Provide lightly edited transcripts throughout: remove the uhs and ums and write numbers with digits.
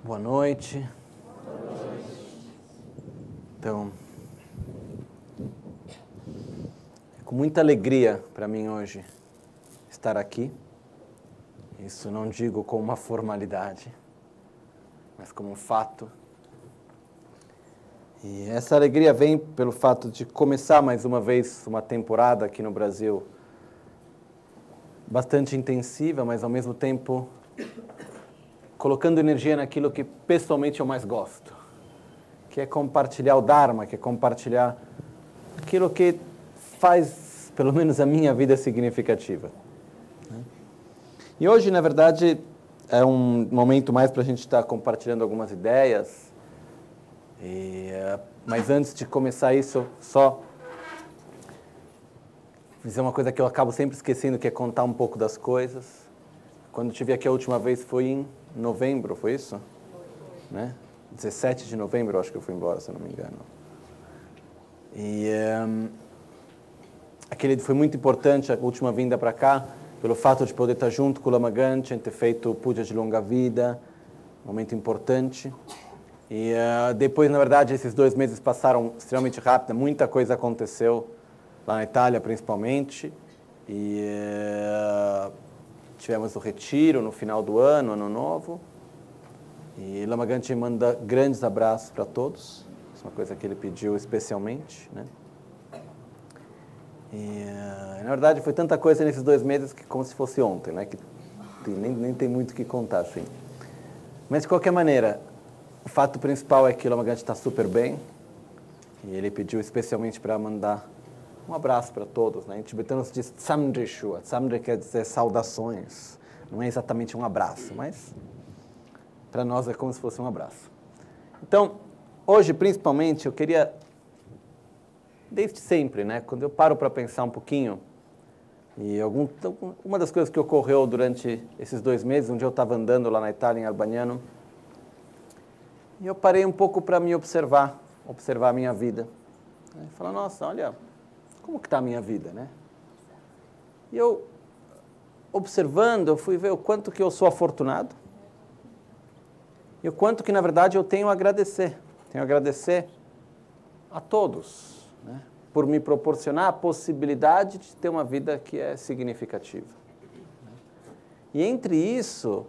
Boa noite. Então, é com muita alegria para mim hoje estar aqui. Isso não digo como uma formalidade, mas como um fato. E essa alegria vem pelo fato de começar mais uma vez uma temporada aqui no Brasil bastante intensiva, mas ao mesmo tempo colocando energia naquilo que pessoalmente eu mais gosto, que é compartilhar o Dharma, que é compartilhar aquilo que faz, pelo menos, a minha vida significativa. E hoje, na verdade, é um momento mais para a gente estar compartilhando algumas ideias. Mas antes de começar isso, só dizer uma coisa que eu acabo sempre esquecendo, que é contar um pouco das coisas. Quando eu estive aqui a última vez foi em novembro, foi isso? Né? 17 de novembro, eu acho que eu fui embora, se eu não me engano. E aquele foi muito importante, a última vinda para cá, pelo fato de poder estar junto com o Lama Gangchen, ter feito puja de longa vida, um momento importante. E depois, na verdade, esses 2 meses passaram extremamente rápido, muita coisa aconteceu, lá na Itália principalmente. E tivemos o retiro no final do ano, Ano Novo. E Lama Gangchen manda grandes abraços para todos. Isso é uma coisa que ele pediu especialmente, né? E, na verdade, foi tanta coisa nesses 2 meses que como se fosse ontem, né? Que nem tem muito o que contar, assim. Mas, de qualquer maneira, o fato principal é que o Lama Gangchen está super bem. E ele pediu especialmente para mandar um abraço para todos, né? Em tibetano se diz Tsamdri Shua. Tsamdri quer dizer saudações. Não é exatamente um abraço, mas para nós é como se fosse um abraço. Então, hoje, principalmente, eu queria, desde sempre, né? Quando eu paro para pensar um pouquinho, e uma das coisas que ocorreu durante esses 2 meses, um dia eu estava andando lá na Itália, em Arbagnano, e eu parei um pouco para me observar a minha vida. E falar, nossa, olha, como que está a minha vida, né? E eu, observando, eu fui ver o quanto que eu sou afortunado e o quanto que, na verdade, eu tenho a agradecer. Tenho a agradecer a todos, né, por me proporcionar a possibilidade de ter uma vida que é significativa. E entre isso,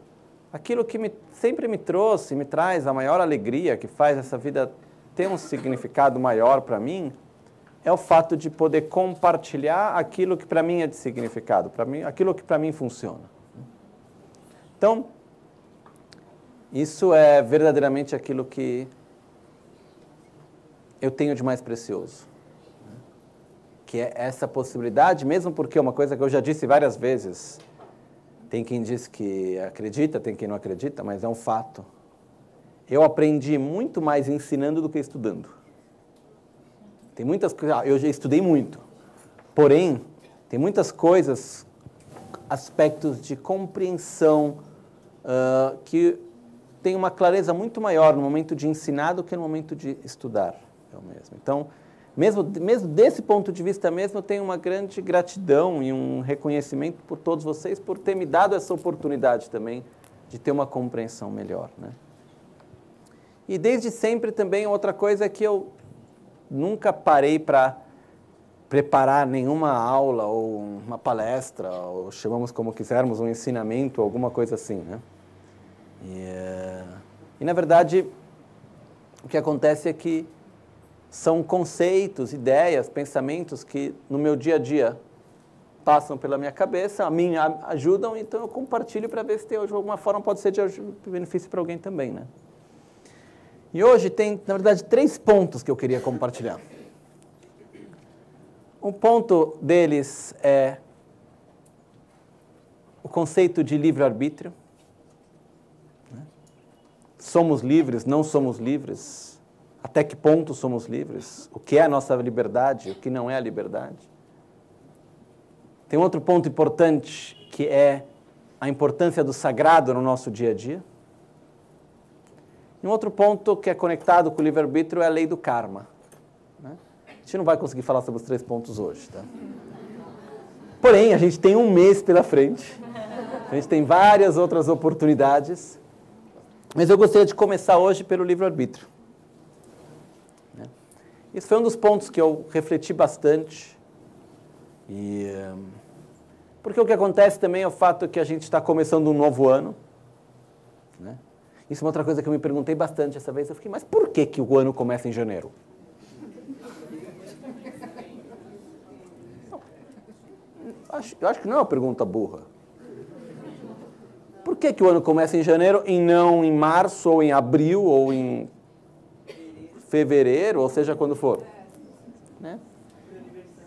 aquilo que sempre me trouxe, me traz a maior alegria, que faz essa vida ter um significado maior para mim, é o fato de poder compartilhar aquilo que para mim é de significado, aquilo que para mim funciona. Então, isso é verdadeiramente aquilo que eu tenho de mais precioso, que é essa possibilidade, mesmo porque é uma coisa que eu já disse várias vezes, tem quem diz que acredita, tem quem não acredita, mas é um fato. Eu aprendi muito mais ensinando do que estudando. Tem muitas coisas, eu já estudei muito, porém, tem muitas coisas, aspectos de compreensão que tem uma clareza muito maior no momento de ensinar do que no momento de estudar. Eu mesmo. Então, mesmo desse ponto de vista mesmo, eu tenho uma grande gratidão e um reconhecimento por todos vocês por ter me dado essa oportunidade também de ter uma compreensão melhor, né? E desde sempre também outra coisa é que eu nunca parei para preparar nenhuma aula ou uma palestra, ou chamamos como quisermos, um ensinamento, alguma coisa assim, né? E na verdade, o que acontece é que são conceitos, ideias, pensamentos que no meu dia a dia passam pela minha cabeça, a mim ajudam, então eu compartilho para ver se de alguma forma pode ser de benefício para alguém também, né? E hoje tem, na verdade, 3 pontos que eu queria compartilhar. Um ponto deles é o conceito de livre-arbítrio. Somos livres, não somos livres? Até que ponto somos livres? O que é a nossa liberdade? O que não é a liberdade? Tem outro ponto importante, que é a importância do sagrado no nosso dia a dia. E um outro ponto que é conectado com o livre-arbítrio é a lei do karma, né? A gente não vai conseguir falar sobre os 3 pontos hoje, tá? Porém, a gente tem um mês pela frente, a gente tem várias outras oportunidades. Mas eu gostaria de começar hoje pelo livre-arbítrio. Esse foi um dos pontos que eu refleti bastante. Porque o que acontece também é o fato que a gente está começando um novo ano. Né? Isso é uma outra coisa que eu me perguntei bastante essa vez. Eu fiquei, mas por que o ano começa em janeiro? Eu acho que não é uma pergunta burra. Por que o ano começa em janeiro e não em março, ou em abril, ou em fevereiro, ou seja, quando for? Né?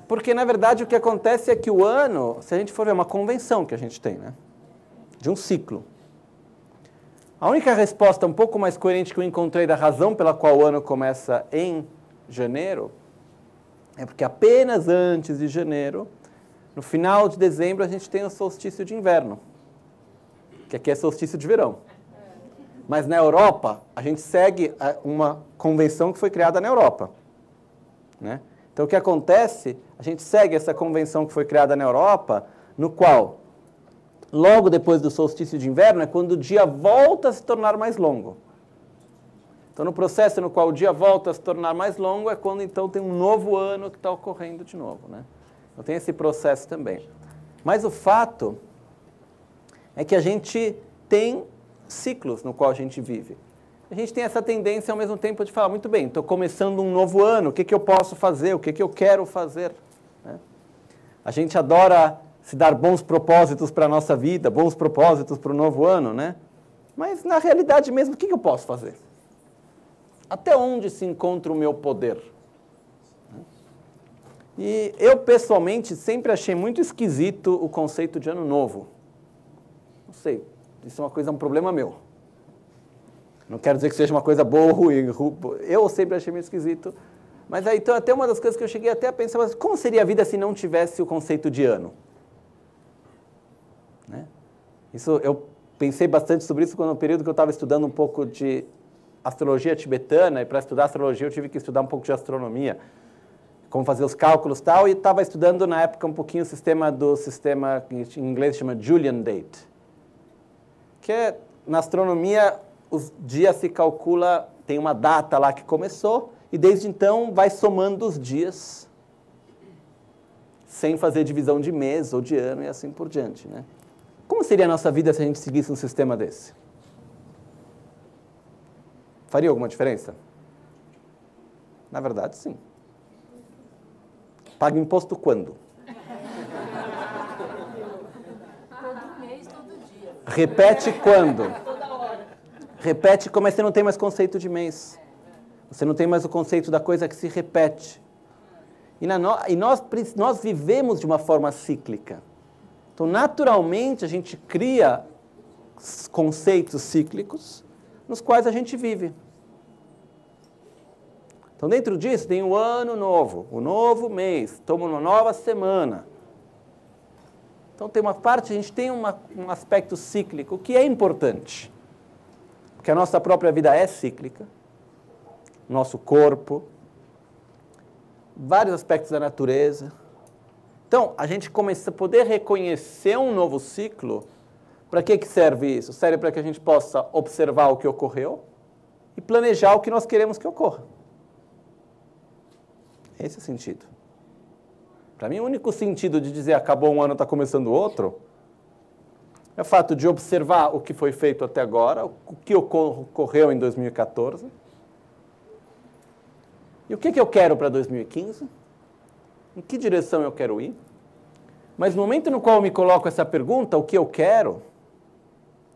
Porque, na verdade, o que acontece é que o ano, se a gente for ver, é uma convenção que a gente tem, né? De um ciclo. A única resposta um pouco mais coerente que eu encontrei da razão pela qual o ano começa em janeiro é porque apenas antes de janeiro, no final de dezembro, a gente tem o solstício de inverno, que aqui é solstício de verão. Mas na Europa, a gente segue uma convenção que foi criada na Europa. Né? Então, o que acontece, a gente segue essa convenção que foi criada na Europa, no qual, logo depois do solstício de inverno, é quando o dia volta a se tornar mais longo. Então, no processo no qual o dia volta a se tornar mais longo, é quando, então, tem um novo ano que está ocorrendo de novo. Né? Então, tem esse processo também. Mas o fato é que a gente tem ciclos no qual a gente vive. A gente tem essa tendência ao mesmo tempo de falar, muito bem, estou começando um novo ano, o que eu posso fazer, o que eu quero fazer? Né? A gente adora se dar bons propósitos para a nossa vida, bons propósitos para o novo ano, né? Mas na realidade mesmo, o que eu posso fazer? Até onde se encontra o meu poder? E eu, pessoalmente, sempre achei muito esquisito o conceito de ano novo. Não sei, isso é uma coisa, um problema meu. Não quero dizer que seja uma coisa boa ou ruim. Eu sempre achei meio esquisito. Mas aí, então, até uma das coisas que eu cheguei até a pensar, mas como seria a vida se não tivesse o conceito de ano? Né? Isso, eu pensei bastante sobre isso no período que eu estava estudando um pouco de astrologia tibetana, e para estudar astrologia eu tive que estudar um pouco de astronomia, como fazer os cálculos e tal, e estava estudando na época um pouquinho o sistema que em inglês chama Julian Date, que é, na astronomia, os dias se calcula, tem uma data lá que começou, e desde então vai somando os dias, sem fazer divisão de mês ou de ano e assim por diante. Né? Como seria a nossa vida se a gente seguisse um sistema desse? Faria alguma diferença? Na verdade, sim. Paga imposto quando? Todo mês, todo dia. Repete quando? Repete como você não tem mais conceito de mês. Você não tem mais o conceito da coisa que se repete. E nós vivemos de uma forma cíclica. Então, naturalmente, a gente cria conceitos cíclicos nos quais a gente vive. Então, dentro disso, tem o ano novo, o novo mês, estamos numa nova semana. Então, tem uma parte, a gente tem um aspecto cíclico, que é importante. Porque a nossa própria vida é cíclica, nosso corpo, vários aspectos da natureza. Então, a gente começa a poder reconhecer um novo ciclo. Para que serve isso? Serve para que a gente possa observar o que ocorreu e planejar o que nós queremos que ocorra. Esse é o sentido. Para mim, o único sentido de dizer acabou um ano, está começando outro, é o fato de observar o que foi feito até agora, o que ocorreu em 2014, e o que eu quero para 2015, em que direção eu quero ir. Mas no momento no qual eu me coloco essa pergunta, o que eu quero,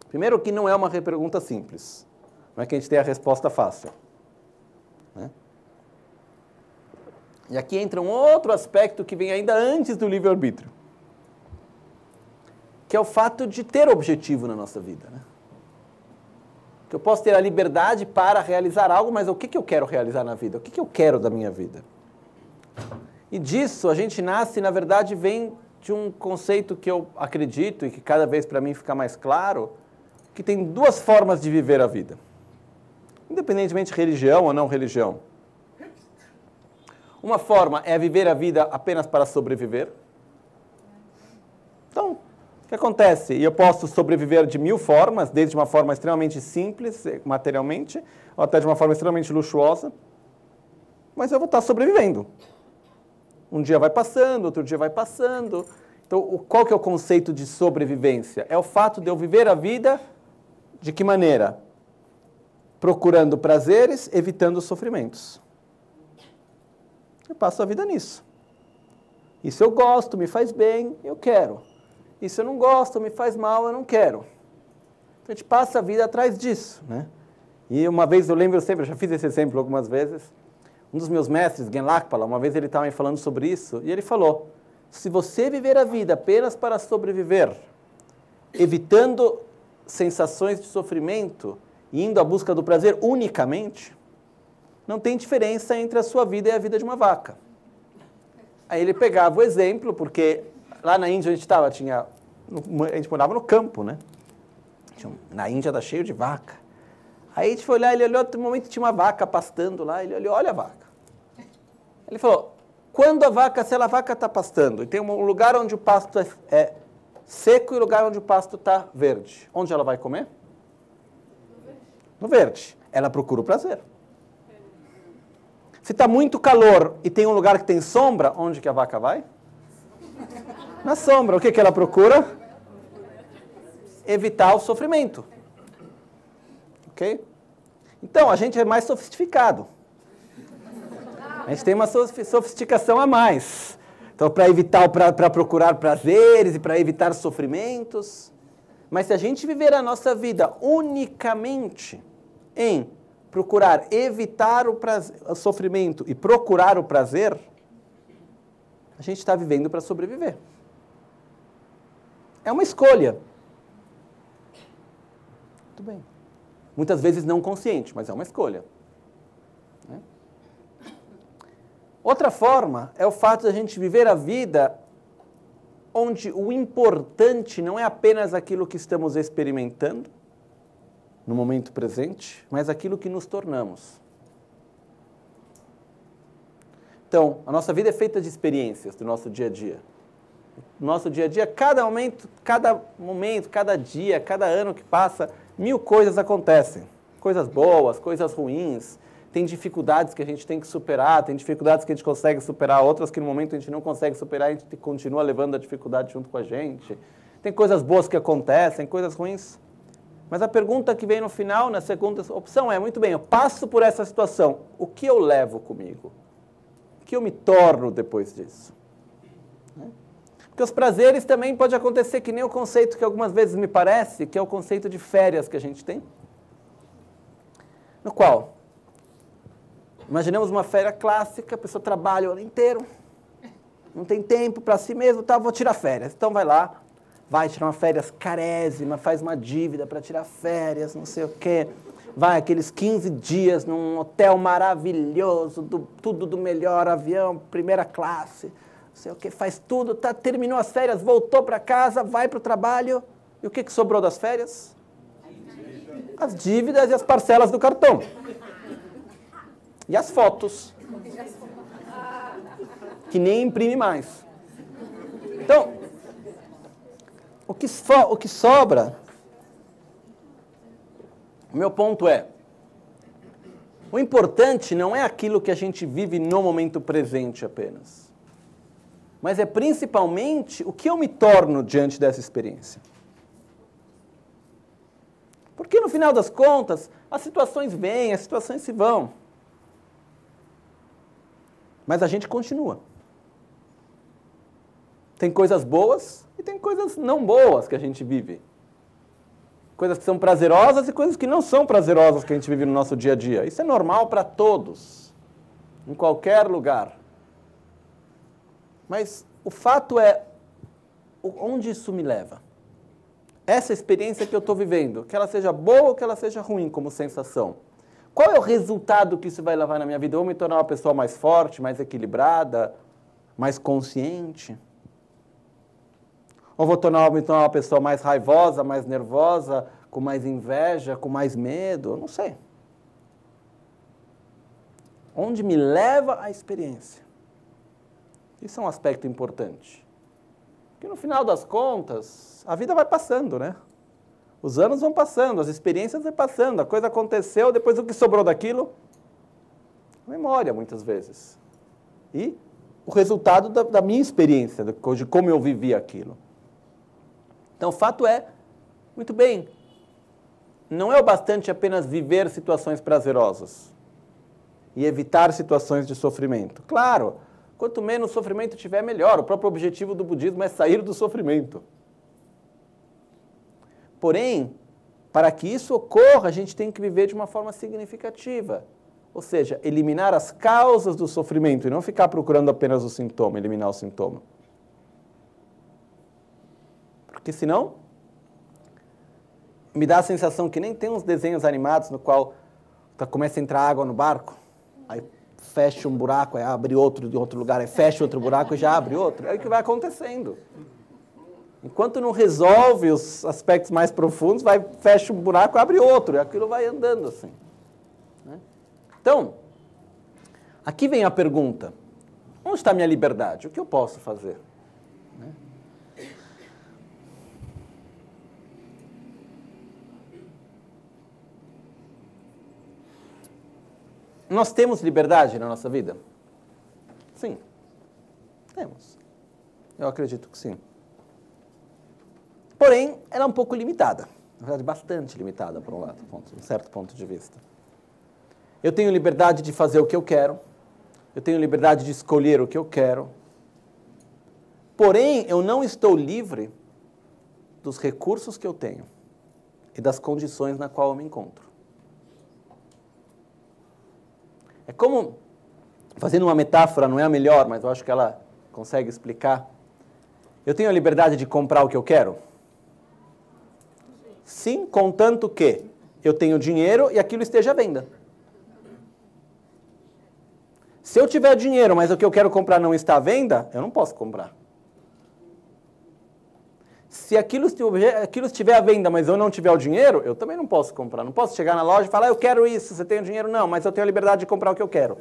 primeiro que não é uma pergunta simples, não é que a gente tenha a resposta fácil. Né? E aqui entra um outro aspecto que vem ainda antes do livre-arbítrio, que é o fato de ter objetivo na nossa vida. Né? Que eu posso ter a liberdade para realizar algo, mas o que eu quero realizar na vida? O que eu quero da minha vida? E disso a gente nasce, na verdade, vem de um conceito que eu acredito e que cada vez para mim fica mais claro, que tem duas formas de viver a vida. Independentemente de religião ou não religião. Uma forma é viver a vida apenas para sobreviver. Então, O que acontece? Eu posso sobreviver de 1000 formas, desde uma forma extremamente simples, materialmente, ou até de uma forma extremamente luxuosa, mas eu vou estar sobrevivendo. Um dia vai passando, outro dia vai passando. Então, qual que é o conceito de sobrevivência? É o fato de eu viver a vida de que maneira? Procurando prazeres, evitando sofrimentos. Eu passo a vida nisso. Isso eu gosto, me faz bem, eu quero. Isso eu não gosto, me faz mal, eu não quero. Então a gente passa a vida atrás disso, né? E uma vez, eu lembro sempre, eu já fiz esse exemplo algumas vezes, um dos meus mestres, Gen Lakpala, uma vez ele estava me falando sobre isso, e ele falou, se você viver a vida apenas para sobreviver, evitando sensações de sofrimento e indo à busca do prazer unicamente, não tem diferença entre a sua vida e a vida de uma vaca. Aí ele pegava o exemplo, porque lá na Índia onde a gente estava, a gente morava no campo, né? Na Índia está cheio de vaca. Aí a gente foi lá, ele olhou, no momento tinha uma vaca pastando lá, ele olhou, olha a vaca. Ele falou, quando a vaca, se a vaca está pastando, e tem um lugar onde o pasto é seco e lugar onde o pasto está verde, onde ela vai comer? No verde. Ela procura o prazer. Se está muito calor e tem um lugar que tem sombra, onde que a vaca vai? Na sombra. O que ela procura? Evitar o sofrimento. Ok? Então, a gente é mais sofisticado. A gente tem uma sofisticação a mais. Então, para evitar, para procurar prazeres e para evitar sofrimentos. Mas se a gente viver a nossa vida unicamente em procurar evitar o sofrimento e procurar o prazer, a gente está vivendo para sobreviver. É uma escolha. Muito bem. Muitas vezes não consciente, mas é uma escolha. Né? Outra forma é o fato de a gente viver a vida onde o importante não é apenas aquilo que estamos experimentando, no momento presente, mas aquilo que nos tornamos. Então, a nossa vida é feita de experiências do nosso dia a dia. No nosso dia a dia, cada momento, cada dia, cada ano que passa, 1000 coisas acontecem. Coisas boas, coisas ruins. Tem dificuldades que a gente tem que superar, tem dificuldades que a gente consegue superar, outras que no momento a gente não consegue superar, a gente continua levando a dificuldade junto com a gente. Tem coisas boas que acontecem, coisas ruins. Mas a pergunta que vem no final, na segunda opção, é, muito bem, eu passo por essa situação, o que eu levo comigo? O que eu me torno depois disso? Porque os prazeres também pode acontecer que nem o conceito que algumas vezes me parece, que é o conceito de férias que a gente tem. No qual, imaginemos uma férias clássica, a pessoa trabalha o ano inteiro, não tem tempo para si mesmo, tá, vou tirar férias. Então vai lá, vai tirar uma férias carésima, faz uma dívida para tirar férias, não sei o quê. Vai aqueles 15 dias num hotel maravilhoso, tudo do melhor, avião, primeira classe, não sei o quê, faz tudo, tá, terminou as férias, voltou para casa, vai para o trabalho. E o que sobrou das férias? As dívidas e as parcelas do cartão. E as fotos. Que nem imprime mais. Então, o que sobra, o meu ponto é, o importante não é aquilo que a gente vive no momento presente apenas, mas é principalmente o que eu me torno diante dessa experiência. Porque no final das contas, as situações vêm, as situações se vão. Mas a gente continua. Tem coisas boas e tem coisas não boas que a gente vive. Coisas que são prazerosas e coisas que não são prazerosas que a gente vive no nosso dia a dia. Isso é normal para todos, em qualquer lugar. Mas o fato é, onde isso me leva? Essa experiência que eu estou vivendo, que ela seja boa ou que ela seja ruim como sensação. Qual é o resultado que isso vai levar na minha vida? Eu vou me tornar uma pessoa mais forte, mais equilibrada, mais consciente? Ou vou me tornar uma pessoa mais raivosa, mais nervosa, com mais inveja, com mais medo? Eu não sei. Onde me leva a experiência? Isso é um aspecto importante. Porque no final das contas, a vida vai passando, né? Os anos vão passando, as experiências vão passando, a coisa aconteceu, depois o que sobrou daquilo? Memória, muitas vezes. E o resultado da minha experiência, de como eu vivi aquilo. Então, o fato é, muito bem, não é o bastante apenas viver situações prazerosas e evitar situações de sofrimento. Claro, quanto menos sofrimento tiver, melhor. O próprio objetivo do budismo é sair do sofrimento. Porém, para que isso ocorra, a gente tem que viver de uma forma significativa. Ou seja, eliminar as causas do sofrimento e não ficar procurando apenas o sintoma, eliminar o sintoma. Porque senão, me dá a sensação que nem tem uns desenhos animados no qual começa a entrar água no barco, aí fecha um buraco, aí abre outro de outro lugar, aí fecha outro buraco e já abre outro. É o que vai acontecendo. Enquanto não resolve os aspectos mais profundos, fecha um buraco, abre outro, e aquilo vai andando assim. Né? Então, aqui vem a pergunta, onde está a minha liberdade? O que eu posso fazer? Né? Nós temos liberdade na nossa vida? Sim, temos. Eu acredito que sim. Porém, ela é um pouco limitada. Na verdade, bastante limitada, por um certo ponto de vista. Eu tenho liberdade de fazer o que eu quero. Eu tenho liberdade de escolher o que eu quero. Porém, eu não estou livre dos recursos que eu tenho e das condições na qual eu me encontro. É como, fazendo uma metáfora, não é a melhor, mas eu acho que ela consegue explicar. Eu tenho a liberdade de comprar o que eu quero? Sim, contanto que eu tenho dinheiro e aquilo esteja à venda. Se eu tiver dinheiro, mas o que eu quero comprar não está à venda, eu não posso comprar. Se aquilo estiver à venda, mas eu não tiver o dinheiro, eu também não posso comprar. Não posso chegar na loja e falar, eu quero isso, você tem o dinheiro? Não, mas eu tenho a liberdade de comprar o que eu quero.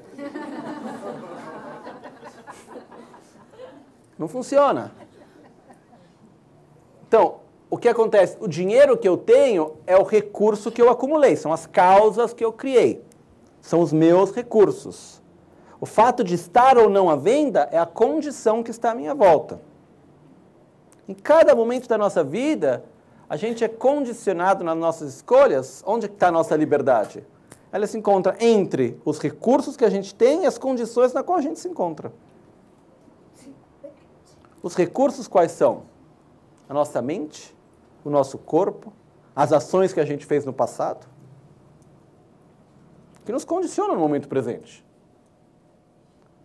Não funciona. Então, o que acontece? O dinheiro que eu tenho é o recurso que eu acumulei, são as causas que eu criei. São os meus recursos. O fato de estar ou não à venda é a condição que está à minha volta. Em cada momento da nossa vida, a gente é condicionado nas nossas escolhas. Onde está a nossa liberdade? Ela se encontra entre os recursos que a gente tem e as condições na qual a gente se encontra. Os recursos quais são? A nossa mente, o nosso corpo, as ações que a gente fez no passado, que nos condicionam no momento presente.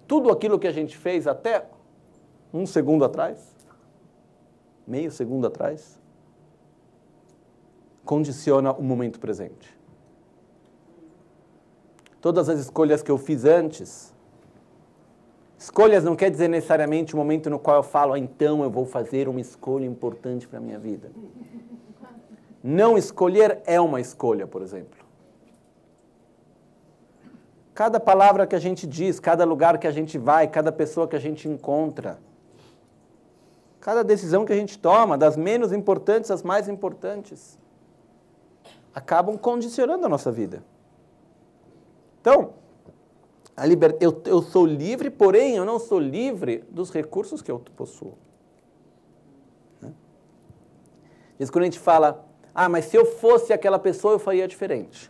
Tudo aquilo que a gente fez até um segundo atrás, meio segundo atrás, condiciona o momento presente. Todas as escolhas que eu fiz antes, escolhas não quer dizer necessariamente o momento no qual eu falo, então eu vou fazer uma escolha importante para a minha vida. Não escolher é uma escolha, por exemplo. Cada palavra que a gente diz, cada lugar que a gente vai, cada pessoa que a gente encontra, cada decisão que a gente toma, das menos importantes às mais importantes, acabam condicionando a nossa vida. Então, eu sou livre, porém eu não sou livre dos recursos que eu possuo. Diz quando a gente fala, mas se eu fosse aquela pessoa, eu faria diferente.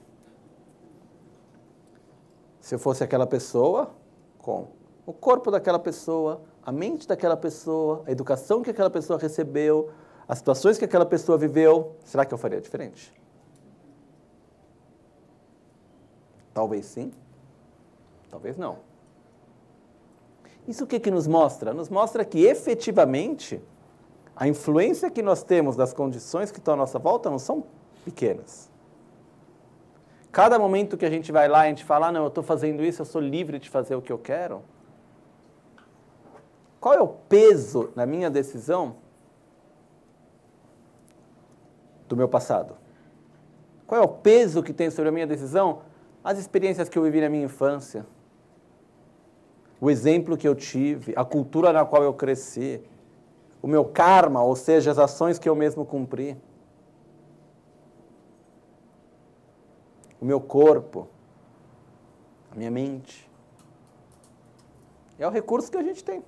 Se eu fosse aquela pessoa, com o corpo daquela pessoa, a mente daquela pessoa, a educação que aquela pessoa recebeu, as situações que aquela pessoa viveu, será que eu faria diferente? Talvez sim, talvez não. Isso o que nos mostra? Nos mostra que efetivamente a influência que nós temos das condições que estão à nossa volta não são pequenas. Cada momento que a gente vai lá e a gente fala, não, eu estou fazendo isso, eu sou livre de fazer o que eu quero. Qual é o peso na minha decisão do meu passado? Qual é o peso que tem sobre a minha decisão? As experiências que eu vivi na minha infância, o exemplo que eu tive, a cultura na qual eu cresci, o meu karma, ou seja, as ações que eu mesmo cumpri, o meu corpo, a minha mente. É o recurso que a gente tem.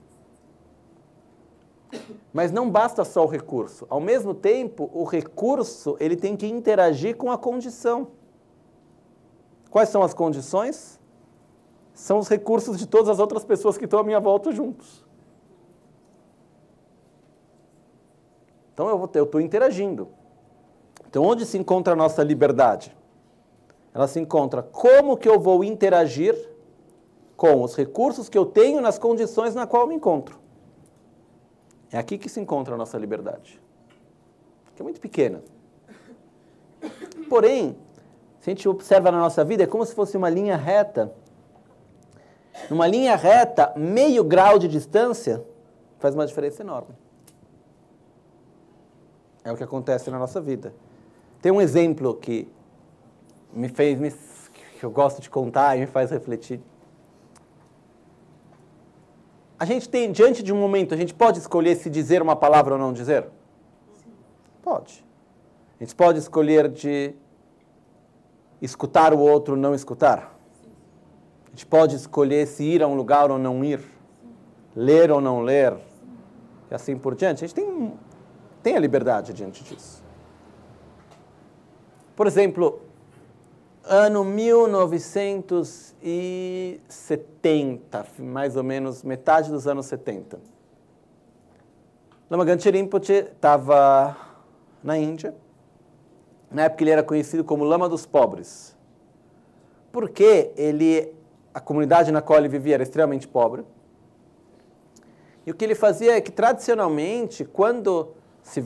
Mas não basta só o recurso. Ao mesmo tempo, o recurso ele tem que interagir com a condição. Quais são as condições? São os recursos de todas as outras pessoas que estão à minha volta juntos. Então eu estou interagindo. Então onde se encontra a nossa liberdade? Ela se encontra como que eu vou interagir com os recursos que eu tenho nas condições na qual eu me encontro. É aqui que se encontra a nossa liberdade, que é muito pequena. Porém, se a gente observa na nossa vida, é como se fosse uma linha reta. Numa linha reta, meio grau de distância faz uma diferença enorme. É o que acontece na nossa vida. Tem um exemplo que que eu gosto de contar e me faz refletir. A gente tem, diante de um momento, a gente pode escolher se dizer uma palavra ou não dizer? Pode. A gente pode escolher de escutar o outro ou não escutar? A gente pode escolher se ir a um lugar ou não ir? Ler ou não ler? E assim por diante. A gente tem a liberdade diante disso. Por exemplo, ano 1970, mais ou menos, metade dos anos 70. Lama Ganche Rinpoche estava na Índia. Na época ele era conhecido como Lama dos Pobres. Porque a comunidade na qual ele vivia era extremamente pobre. E o que ele fazia é que, tradicionalmente, quando se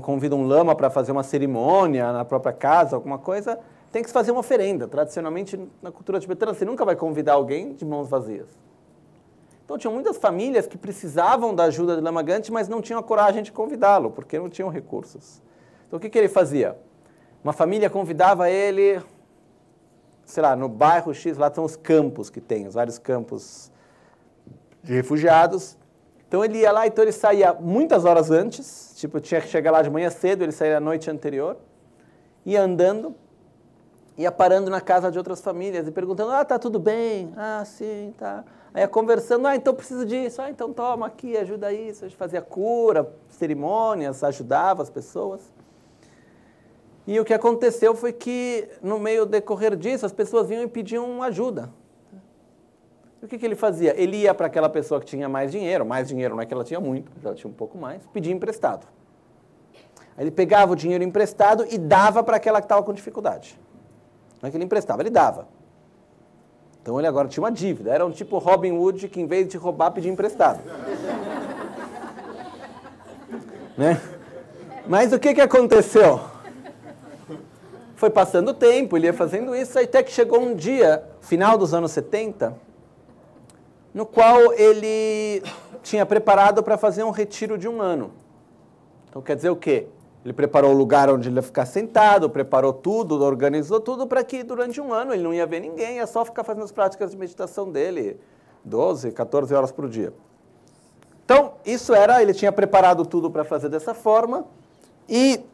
convida um lama para fazer uma cerimônia na própria casa, alguma coisa, tem que se fazer uma oferenda. Tradicionalmente, na cultura tibetana, você nunca vai convidar alguém de mãos vazias. Então, tinham muitas famílias que precisavam da ajuda do Lama Ganche, mas não tinham a coragem de convidá-lo, porque não tinham recursos. Então, o que ele fazia? Uma família convidava ele, sei lá, no bairro X, lá são os campos que tem, os vários campos de refugiados. Então, ele ia lá, então ele saía muitas horas antes, tipo, tinha que chegar lá de manhã cedo, ele saía na noite anterior, ia andando, ia parando na casa de outras famílias e perguntando, tá tudo bem? Sim, tá. Aí ia conversando, então preciso disso, então toma aqui, ajuda isso. A gente fazia cura, cerimônias, ajudava as pessoas. E o que aconteceu foi que, no meio decorrer disso, as pessoas vinham e pediam ajuda. E o que ele fazia? Ele ia para aquela pessoa que tinha mais dinheiro não é que ela tinha muito, ela tinha um pouco mais, pedia emprestado. Aí ele pegava o dinheiro emprestado e dava para aquela que estava com dificuldade. Não é que ele emprestava, ele dava. Então ele agora tinha uma dívida. Era um tipo Robin Hood que, em vez de roubar, pedia emprestado. Né? Mas o que aconteceu? Foi passando o tempo, ele ia fazendo isso, até que chegou um dia, final dos anos 70, no qual ele tinha preparado para fazer um retiro de um ano. Então quer dizer o quê? Ele preparou o lugar onde ele ia ficar sentado, preparou tudo, organizou tudo para que durante um ano ele não ia ver ninguém, ia só ficar fazendo as práticas de meditação dele, 12, 14 horas por dia. Então, ele tinha preparado tudo para fazer dessa forma, e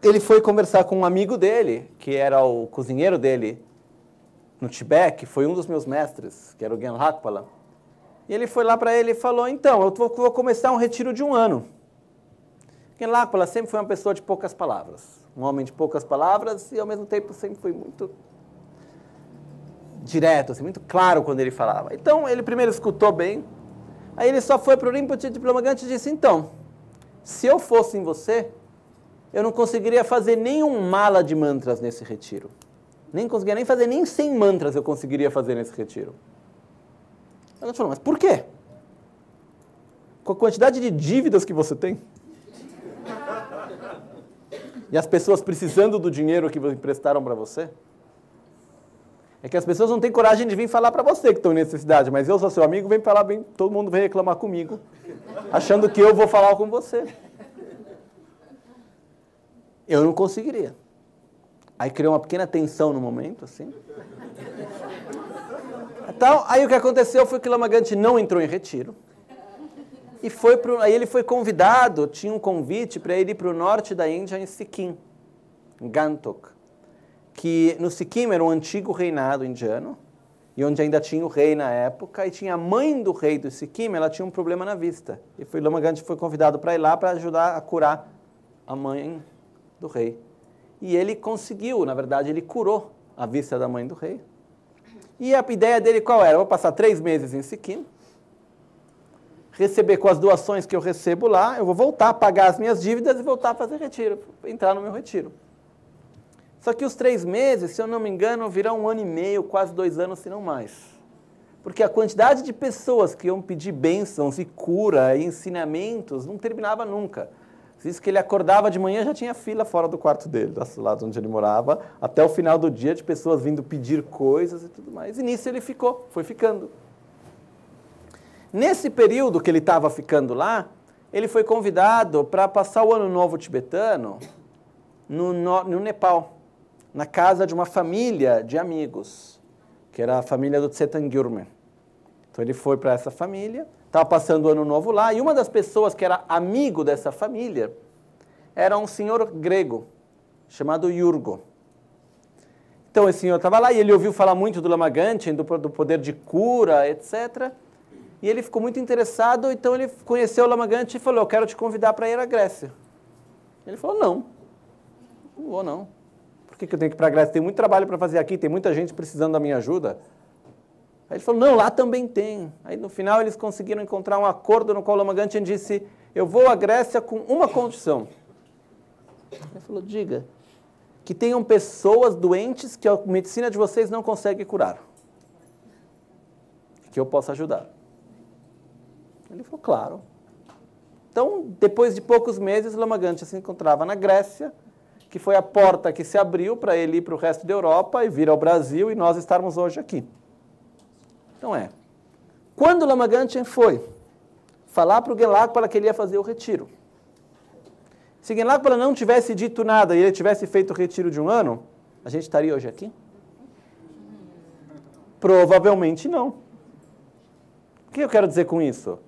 ele foi conversar com um amigo dele, que era o cozinheiro dele no Tibete, que foi um dos meus mestres, que era o Gen Lakpala. E ele foi lá para ele e falou, então, eu vou começar um retiro de um ano. Gen Lakpala sempre foi uma pessoa de poucas palavras, um homem de poucas palavras e, ao mesmo tempo, sempre foi muito direto, assim, muito claro quando ele falava. Então, ele primeiro escutou bem, aí ele só foi para o Rinpoche de Lama Ganche e disse, então, se eu fosse em você, eu não conseguiria fazer nenhum mala de mantras nesse retiro. Nem conseguiria nem fazer, nem 100 mantras eu conseguiria fazer nesse retiro. Ela falou, mas por quê? Com a quantidade de dívidas que você tem? E as pessoas precisando do dinheiro que emprestaram para você? É que as pessoas não têm coragem de vir falar para você que estão em necessidade, mas eu sou seu amigo, todo mundo vem reclamar comigo, achando que eu vou falar com você. Eu não conseguiria. Aí criou uma pequena tensão no momento, assim. Então, aí o que aconteceu foi que Lama Ganche não entrou em retiro. E aí ele foi convidado, tinha um convite para ele ir para o norte da Índia, em Sikkim, em Gantok. Que no Sikkim era um antigo reinado indiano, e onde ainda tinha o rei na época, e tinha a mãe do rei do Sikkim, ela tinha um problema na vista. E Lama Gandhi foi convidado para ir lá para ajudar a curar a mãe do rei. E ele conseguiu, na verdade, ele curou a vista da mãe do rei. E a ideia dele qual era? Eu vou passar 3 meses em Sikkim, receber com as doações que eu recebo lá, eu vou voltar a pagar as minhas dívidas e voltar a fazer retiro, entrar no meu retiro. Só que os 3 meses, se eu não me engano, virão 1 ano e meio, quase 2 anos, se não mais. Porque a quantidade de pessoas que iam pedir bênçãos e cura e ensinamentos não terminava nunca. Diz que ele acordava de manhã, já tinha fila fora do quarto dele, do lado onde ele morava, até o final do dia de pessoas vindo pedir coisas e tudo mais. E nisso ele foi ficando. Nesse período que ele estava ficando lá, ele foi convidado para passar o Ano Novo tibetano no Nepal, na casa de uma família de amigos, que era a família do Tsetan Gyurme. Então ele foi para essa família, estava passando o Ano Novo lá, e uma das pessoas que era amigo dessa família era um senhor grego, chamado Yurgo. Então esse senhor estava lá e ele ouviu falar muito do Lama Gandhi, do poder de cura, etc., e ele ficou muito interessado, então ele conheceu o Lama Gandhi e falou, eu quero te convidar para ir à Grécia. Ele falou, não vou não. Por que eu tenho que ir para a Grécia? Tem muito trabalho para fazer aqui, tem muita gente precisando da minha ajuda. Aí ele falou, não, lá também tem. Aí no final eles conseguiram encontrar um acordo no qual o Lama Gandhi disse, eu vou à Grécia com uma condição. Ele falou, diga, que tenham pessoas doentes que a medicina de vocês não consegue curar. Que eu possa ajudar. Ele falou, claro. Então, depois de poucos meses, Lama Gandhi se encontrava na Grécia, que foi a porta que se abriu para ele ir para o resto da Europa e vir ao Brasil e nós estarmos hoje aqui. Então quando Lama Gandhi foi falar para o Gelagpala que ele ia fazer o retiro, se Gelagpala não tivesse dito nada e ele tivesse feito o retiro de 1 ano, a gente estaria hoje aqui? Provavelmente não. O que eu quero dizer com isso?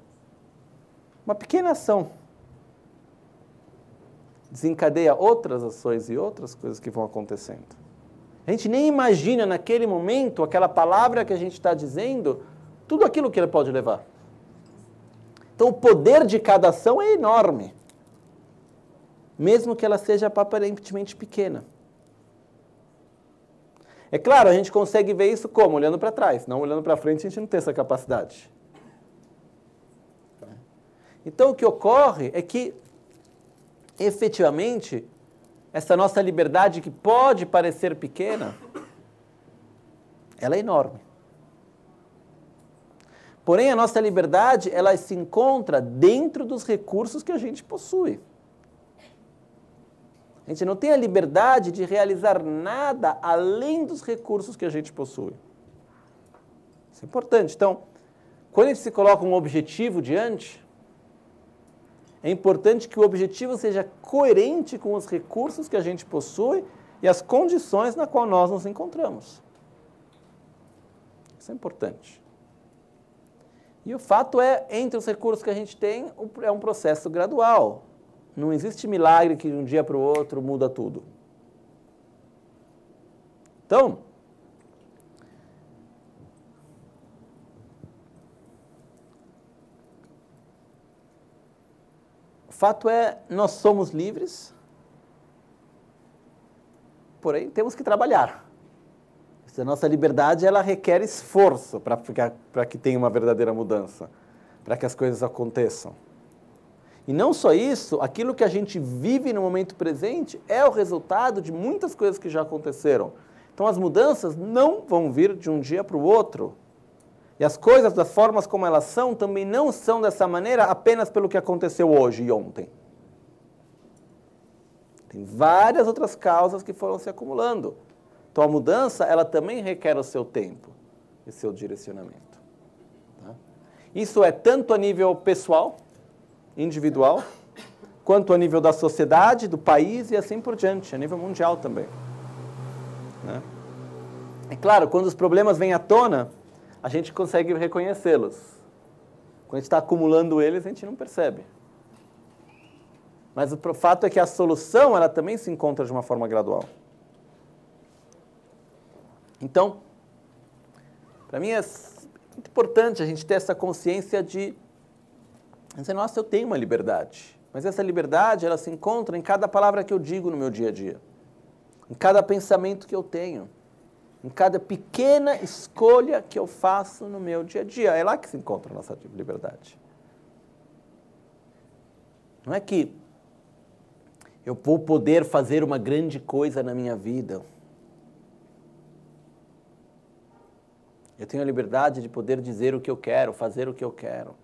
Uma pequena ação desencadeia outras ações e outras coisas que vão acontecendo. A gente nem imagina naquele momento, aquela palavra que a gente está dizendo, tudo aquilo que ele pode levar. Então o poder de cada ação é enorme, mesmo que ela seja aparentemente pequena. É claro, a gente consegue ver isso como? Olhando para trás, não olhando para frente, a gente não tem essa capacidade. Então o que ocorre é que, efetivamente, essa nossa liberdade que pode parecer pequena, ela é enorme. Porém, a nossa liberdade, ela se encontra dentro dos recursos que a gente possui. A gente não tem a liberdade de realizar nada além dos recursos que a gente possui. Isso é importante. Então, quando a gente se coloca um objetivo diante, é importante que o objetivo seja coerente com os recursos que a gente possui e as condições na qual nós nos encontramos. Isso é importante. E o fato é, entre os recursos que a gente tem, é um processo gradual. Não existe milagre que de um dia para o outro muda tudo. Então, o fato é, nós somos livres, porém temos que trabalhar. Essa nossa liberdade, ela requer esforço para que tenha uma verdadeira mudança, para que as coisas aconteçam. E não só isso, aquilo que a gente vive no momento presente é o resultado de muitas coisas que já aconteceram. Então as mudanças não vão vir de um dia para o outro. E as coisas, das formas como elas são, também não são dessa maneira apenas pelo que aconteceu hoje e ontem. Tem várias outras causas que foram se acumulando. Então a mudança, ela também requer o seu tempo e seu direcionamento. Tá? Isso é tanto a nível pessoal, individual, quanto a nível da sociedade, do país e assim por diante, a nível mundial também. Né? É claro, quando os problemas vêm à tona, a gente consegue reconhecê-los. Quando a gente está acumulando eles, a gente não percebe. Mas o fato é que a solução, ela também se encontra de uma forma gradual. Então, para mim é muito importante a gente ter essa consciência de dizer, nossa, eu tenho uma liberdade. Mas essa liberdade, ela se encontra em cada palavra que eu digo no meu dia a dia. Em cada pensamento que eu tenho. Em cada pequena escolha que eu faço no meu dia a dia. É lá que se encontra a nossa liberdade. Não é que eu vou poder fazer uma grande coisa na minha vida. Eu tenho a liberdade de poder dizer o que eu quero, fazer o que eu quero.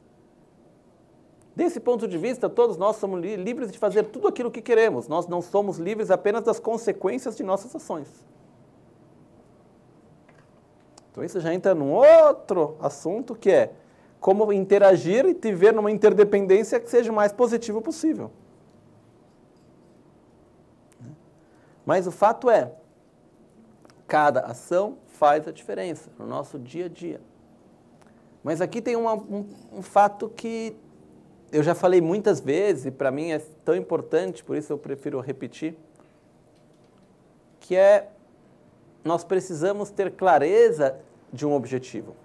Desse ponto de vista, todos nós somos livres de fazer tudo aquilo que queremos. Nós não somos livres apenas das consequências de nossas ações. Então isso já entra num outro assunto que é como interagir e viver numa interdependência que seja o mais positivo possível. Mas o fato é, cada ação faz a diferença no nosso dia a dia. Mas aqui tem um fato que eu já falei muitas vezes, e para mim é tão importante, por isso eu prefiro repetir, que é, nós precisamos ter clareza de um objetivo.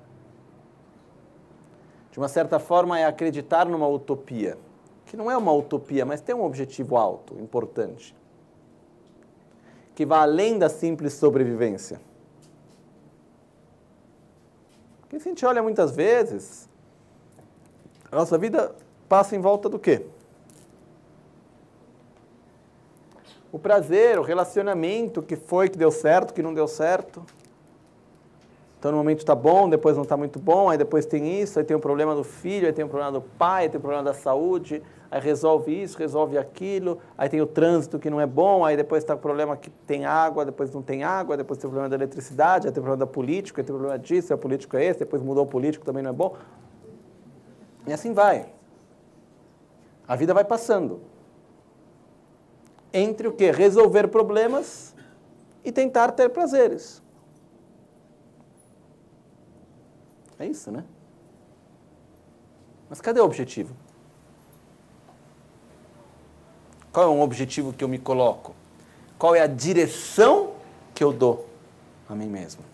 De uma certa forma, é acreditar numa utopia, que não é uma utopia, mas tem um objetivo alto, importante, que vai além da simples sobrevivência. Porque se a gente olha muitas vezes, a nossa vida passa em volta do quê? O prazer, o relacionamento, que foi, que deu certo, que não deu certo. Então, no momento está bom, depois não está muito bom, aí depois tem isso, aí tem o problema do filho, aí tem o problema do pai, aí tem o problema da saúde, aí resolve isso, resolve aquilo, aí tem o trânsito que não é bom, aí depois está o problema que tem água, depois não tem água, depois tem o problema da eletricidade, aí tem o problema da política, aí tem o problema disso, aí o político é esse, depois mudou o político, também não é bom. E assim vai. A vida vai passando. Entre o quê? Resolver problemas e tentar ter prazeres. É isso, né? Mas cadê o objetivo? Qual é um objetivo que eu me coloco? Qual é a direção que eu dou a mim mesmo?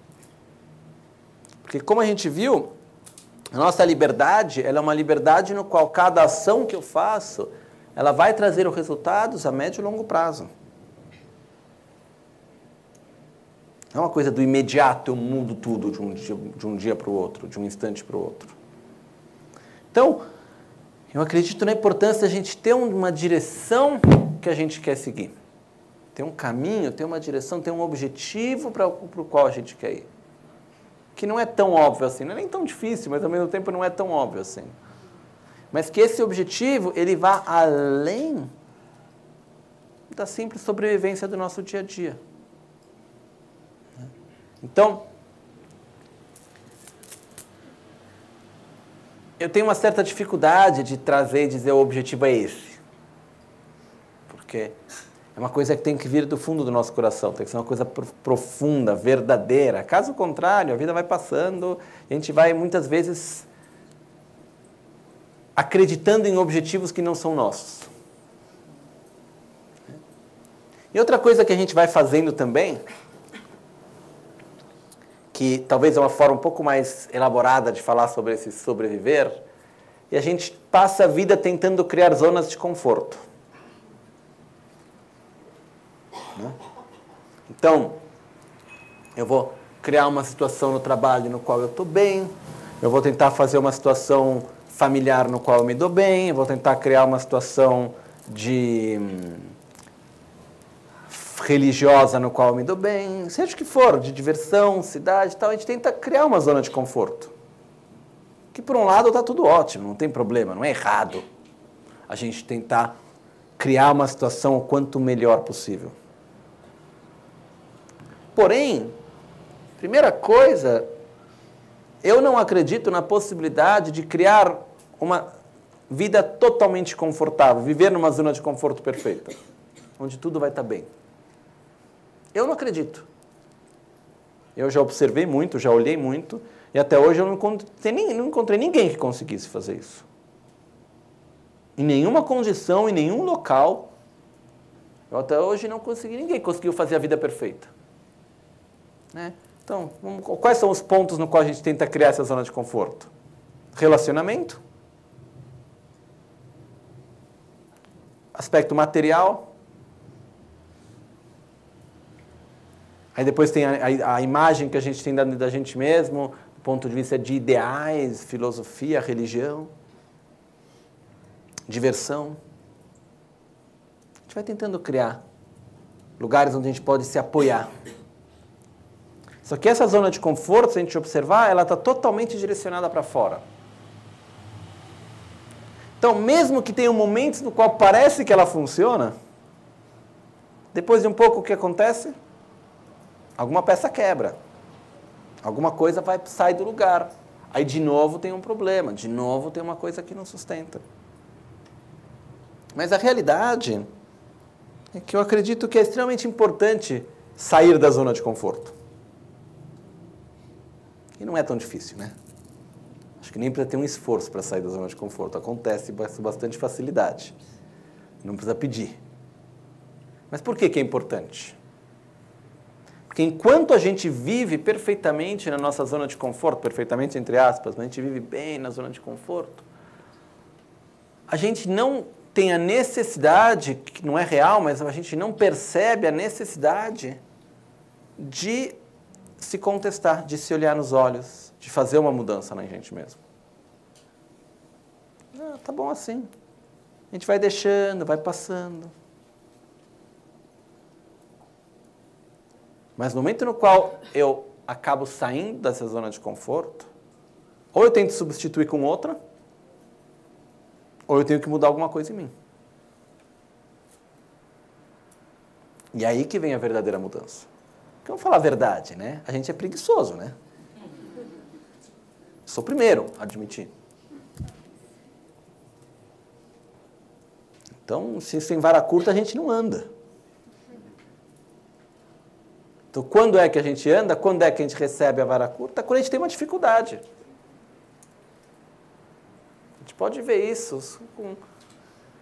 Porque como a gente viu, a nossa liberdade, ela é uma liberdade no qual cada ação que eu faço, ela vai trazer os resultados a médio e longo prazo. Não é uma coisa do imediato, eu mudo tudo de um dia para o outro, de um instante para o outro. Então, eu acredito na importância de a gente ter uma direção que a gente quer seguir. Ter um caminho, ter uma direção, ter um objetivo para o qual a gente quer ir. Que não é tão óbvio assim, não é nem tão difícil, mas ao mesmo tempo não é tão óbvio assim. Mas que esse objetivo, ele vá além da simples sobrevivência do nosso dia a dia. Então, eu tenho uma certa dificuldade de trazer e dizer o objetivo é esse. Porque é uma coisa que tem que vir do fundo do nosso coração, tem que ser uma coisa profunda, verdadeira. Caso contrário, a vida vai passando e a gente vai muitas vezes acreditando em objetivos que não são nossos. E outra coisa que a gente vai fazendo também, que talvez é uma forma um pouco mais elaborada de falar sobre esse sobreviver, e a gente passa a vida tentando criar zonas de conforto. Então, eu vou criar uma situação no trabalho no qual eu estou bem, eu vou tentar fazer uma situação familiar no qual eu me dou bem, eu vou tentar criar uma situação religiosa no qual eu me dou bem, seja o que for, de diversão, cidade e tal, a gente tenta criar uma zona de conforto. Que por um lado está tudo ótimo, não tem problema, não é errado a gente tentar criar uma situação o quanto melhor possível. Porém, primeira coisa, eu não acredito na possibilidade de criar uma vida totalmente confortável, viver numa zona de conforto perfeita, onde tudo vai estar bem. Eu não acredito. Eu já observei muito, já olhei muito, E até hoje eu não encontrei ninguém que conseguisse fazer isso. Em nenhuma condição, em nenhum local, eu até hoje não consegui, ninguém conseguiu fazer a vida perfeita. Né? Então, quais são os pontos no qual a gente tenta criar essa zona de conforto? Relacionamento, aspecto material, aí depois tem a imagem que a gente tem da gente mesmo, do ponto de vista de ideais, filosofia, religião, diversão. A gente vai tentando criar lugares onde a gente pode se apoiar. Só que essa zona de conforto, se a gente observar, ela está totalmente direcionada para fora. Então, mesmo que tenha momentos no qual parece que ela funciona, depois de um pouco o que acontece? Alguma peça quebra. Alguma coisa vai sair do lugar. Aí de novo tem um problema, de novo tem uma coisa que não sustenta. Mas a realidade é que eu acredito que é extremamente importante sair da zona de conforto. E não é tão difícil, né? Acho que nem precisa ter um esforço para sair da zona de conforto. Acontece com bastante facilidade. Não precisa pedir. Mas por que é importante? Porque enquanto a gente vive perfeitamente na nossa zona de conforto, perfeitamente entre aspas, mas a gente vive bem na zona de conforto, a gente não tem a necessidade, que não é real, mas a gente não percebe a necessidade de se contestar, de se olhar nos olhos, de fazer uma mudança na gente mesmo. Tá bom assim. A gente vai deixando, vai passando. Mas no momento no qual eu acabo saindo dessa zona de conforto, ou eu tento substituir com outra, ou eu tenho que mudar alguma coisa em mim. E aí que vem a verdadeira mudança. Porque vamos falar a verdade, né? A gente é preguiçoso, né? Sou o primeiro a admitir. Então, se sem vara curta, a gente não anda. Então, quando é que a gente anda? Quando é que a gente recebe a vara curta? Quando a gente tem uma dificuldade. A gente pode ver isso. A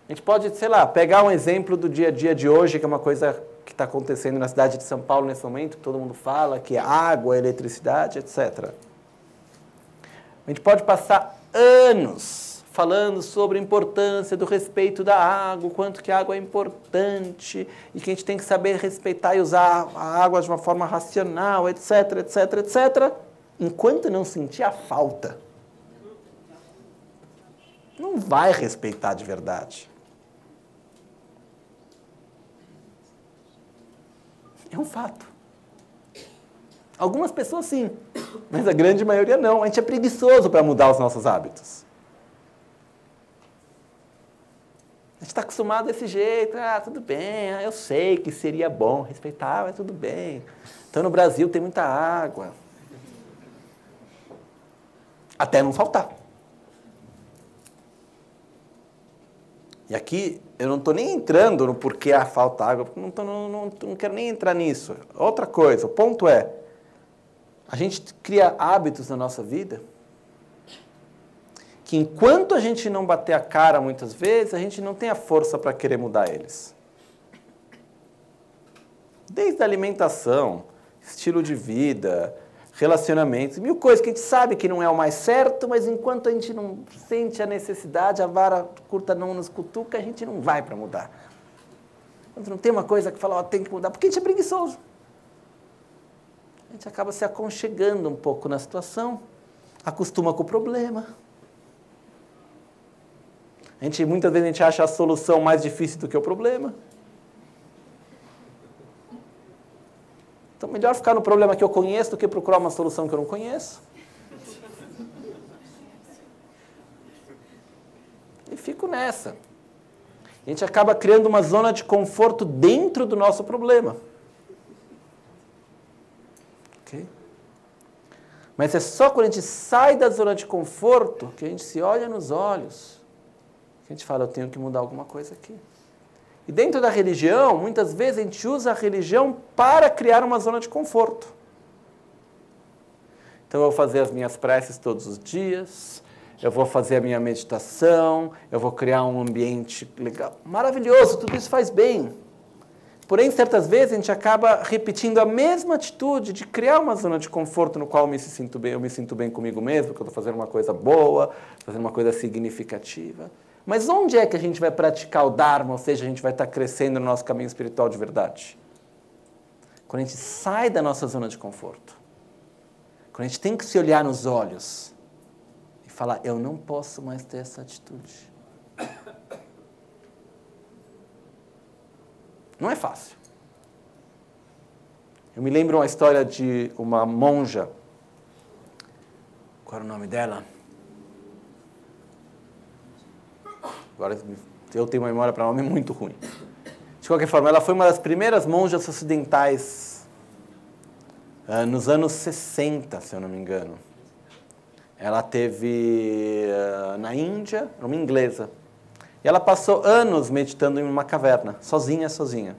gente pode, sei lá, pegar um exemplo do dia a dia de hoje, que é uma coisa que está acontecendo na cidade de São Paulo nesse momento, que todo mundo fala, que é água, eletricidade, etc. A gente pode passar anos falando sobre a importância do respeito da água, o quanto que a água é importante, e que a gente tem que saber respeitar e usar a água de uma forma racional, etc, etc, etc, enquanto não sentir a falta. Não vai respeitar de verdade. É um fato. Algumas pessoas sim, mas a grande maioria não. A gente é preguiçoso para mudar os nossos hábitos. A gente está acostumado desse jeito, tudo bem, eu sei que seria bom respeitar, mas tudo bem. Então no Brasil tem muita água. Até não faltar. E aqui eu não estou nem entrando no porquê falta água, porque não quero nem entrar nisso. Outra coisa, o ponto é, a gente cria hábitos na nossa vida que enquanto a gente não bater a cara muitas vezes, a gente não tem a força para querer mudar eles. Desde a alimentação, estilo de vida, relacionamentos, mil coisas que a gente sabe que não é o mais certo, mas enquanto a gente não sente a necessidade, a vara curta não nos cutuca, a gente não vai para mudar. Quando não tem uma coisa que fala, tem que mudar, porque a gente é preguiçoso. A gente acaba se aconchegando um pouco na situação, acostuma com o problema. Muitas vezes a gente acha a solução mais difícil do que o problema. Então, melhor ficar no problema que eu conheço do que procurar uma solução que eu não conheço. E fico nessa. A gente acaba criando uma zona de conforto dentro do nosso problema. Ok? Mas é só quando a gente sai da zona de conforto que a gente se olha nos olhos, que a gente fala, eu tenho que mudar alguma coisa aqui. E dentro da religião, muitas vezes a gente usa a religião para criar uma zona de conforto. Então eu vou fazer as minhas preces todos os dias, eu vou fazer a minha meditação, eu vou criar um ambiente legal. Maravilhoso, tudo isso faz bem. Porém, certas vezes a gente acaba repetindo a mesma atitude de criar uma zona de conforto no qual eu me sinto bem comigo mesmo, que eu estou fazendo uma coisa boa, fazendo uma coisa significativa. Mas onde é que a gente vai praticar o Dharma, ou seja, a gente vai estar crescendo no nosso caminho espiritual de verdade? Quando a gente sai da nossa zona de conforto. Quando a gente tem que se olhar nos olhos e falar, eu não posso mais ter essa atitude. Não é fácil. Eu me lembro uma história de uma monja. Qual era o nome dela? Agora eu tenho uma memória para nome muito ruim. De qualquer forma, ela foi uma das primeiras monjas ocidentais nos anos 60, se eu não me engano. Ela teve na Índia, uma inglesa. E ela passou anos meditando em uma caverna, sozinha.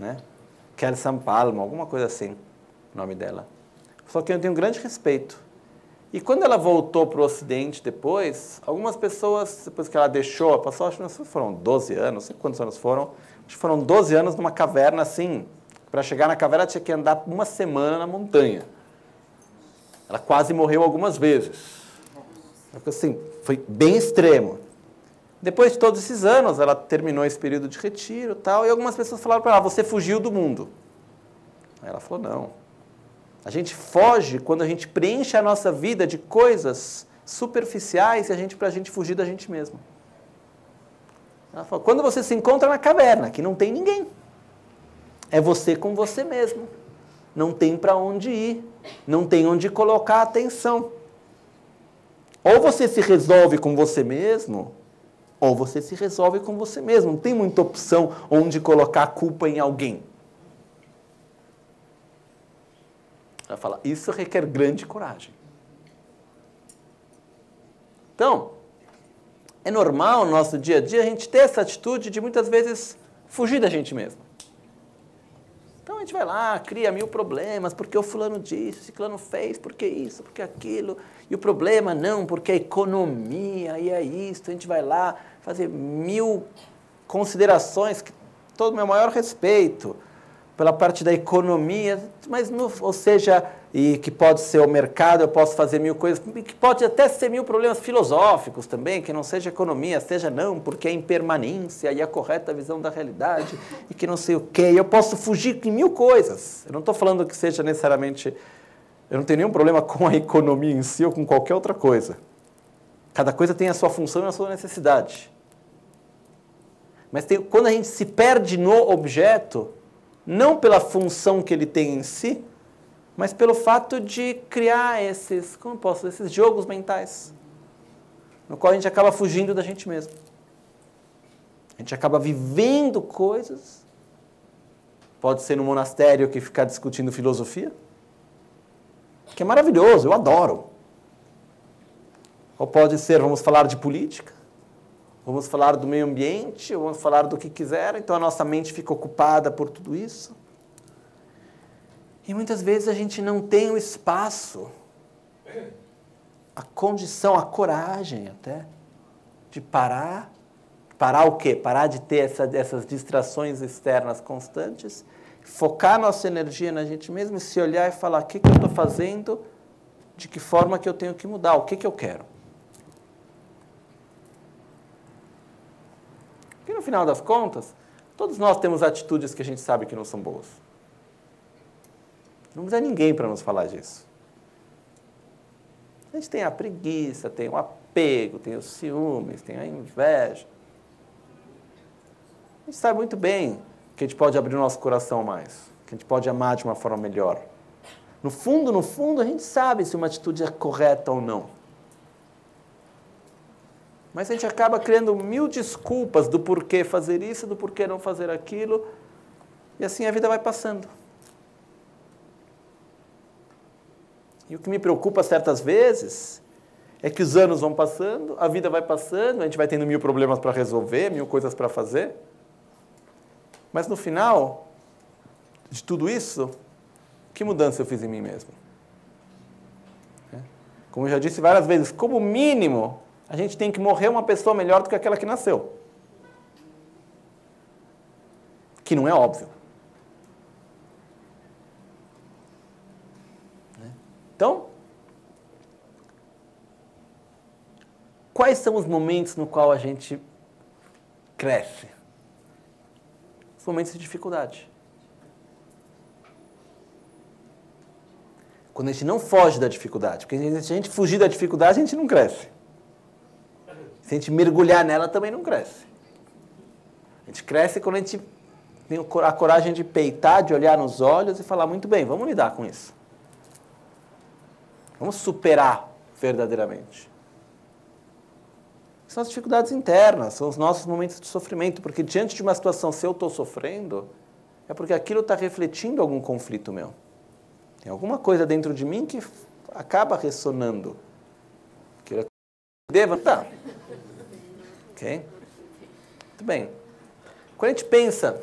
Né? Kelsan Palma, alguma coisa assim, o nome dela. Só que eu tenho um grande respeito. E quando ela voltou para o Ocidente depois, algumas pessoas, depois que ela deixou, passou, acho que foram 12 anos, não sei quantos anos foram, acho que foram 12 anos numa caverna assim. Para chegar na caverna tinha que andar uma semana na montanha. Ela quase morreu algumas vezes. Assim, foi bem extremo. Depois de todos esses anos, ela terminou esse período de retiro e tal, e algumas pessoas falaram para ela, você fugiu do mundo. Aí ela falou, não. A gente foge quando a gente preenche a nossa vida de coisas superficiais para a gente fugir da gente mesmo. Ela falou, quando você se encontra na caverna, que não tem ninguém, é você com você mesmo. Não tem para onde ir, não tem onde colocar a atenção. Ou você se resolve com você mesmo, ou você se resolve com você mesmo. Não tem muita opção onde colocar a culpa em alguém. Ela fala, isso requer grande coragem. Então, é normal no nosso dia a dia a gente ter essa atitude de muitas vezes fugir da gente mesmo. Então a gente vai lá, cria 1000 problemas, porque o fulano disse, o ciclano fez, porque isso, porque aquilo. E o problema não, porque a economia, e é isso. A gente vai lá fazer 1000 considerações, que todo o meu maior respeito pela parte da economia, mas, ou seja, e que pode ser o mercado, eu posso fazer 1000 coisas, que pode até ser 1000 problemas filosóficos também, que não seja economia, seja não, porque é impermanência e a correta visão da realidade, e que não sei o quê, e eu posso fugir em 1000 coisas. Eu não estou falando que seja necessariamente, eu não tenho nenhum problema com a economia em si ou com qualquer outra coisa. Cada coisa tem a sua função e a sua necessidade. Mas quando a gente se perde no objeto, não pela função que ele tem em si, mas pelo fato de criar esses jogos mentais, no qual a gente acaba fugindo da gente mesmo. A gente acaba vivendo coisas, pode ser no monastério que ficar discutindo filosofia, que é maravilhoso, eu adoro. Ou pode ser, vamos falar de política, vamos falar do meio ambiente, vamos falar do que quiser, então a nossa mente fica ocupada por tudo isso. E muitas vezes a gente não tem o espaço, a condição, a coragem até, de parar. Parar o quê? Parar de ter essas distrações externas constantes, focar nossa energia na gente mesmo e se olhar e falar, o que eu estou fazendo, de que forma que eu tenho que mudar, o que eu quero. Porque no final das contas, todos nós temos atitudes que a gente sabe que não são boas. Não precisa ninguém para nos falar disso. A gente tem a preguiça, tem o apego, tem os ciúmes, tem a inveja. A gente sabe muito bem que a gente pode abrir o nosso coração mais, que a gente pode amar de uma forma melhor. No fundo, a gente sabe se uma atitude é correta ou não. Mas a gente acaba criando 1000 desculpas do porquê fazer isso, do porquê não fazer aquilo, e assim a vida vai passando. E o que me preocupa certas vezes é que os anos vão passando, a vida vai passando, a gente vai tendo 1000 problemas para resolver, 1000 coisas para fazer. Mas no final de tudo isso, que mudança eu fiz em mim mesmo? Como eu já disse várias vezes, como mínimo, a gente tem que morrer uma pessoa melhor do que aquela que nasceu. Que não é óbvio. Então, quais são os momentos no qual a gente cresce? Os momentos de dificuldade. Quando a gente não foge da dificuldade. Porque se a gente fugir da dificuldade, a gente não cresce. Se a gente mergulhar nela, também não cresce. A gente cresce quando a gente tem a coragem de peitar, de olhar nos olhos e falar, muito bem, vamos lidar com isso. Vamos superar verdadeiramente. São as dificuldades internas, são os nossos momentos de sofrimento, porque diante de uma situação, se eu estou sofrendo, é porque aquilo está refletindo algum conflito meu. Tem alguma coisa dentro de mim que acaba ressonando. Que eu devo estar. Ok? Muito bem. Quando a gente pensa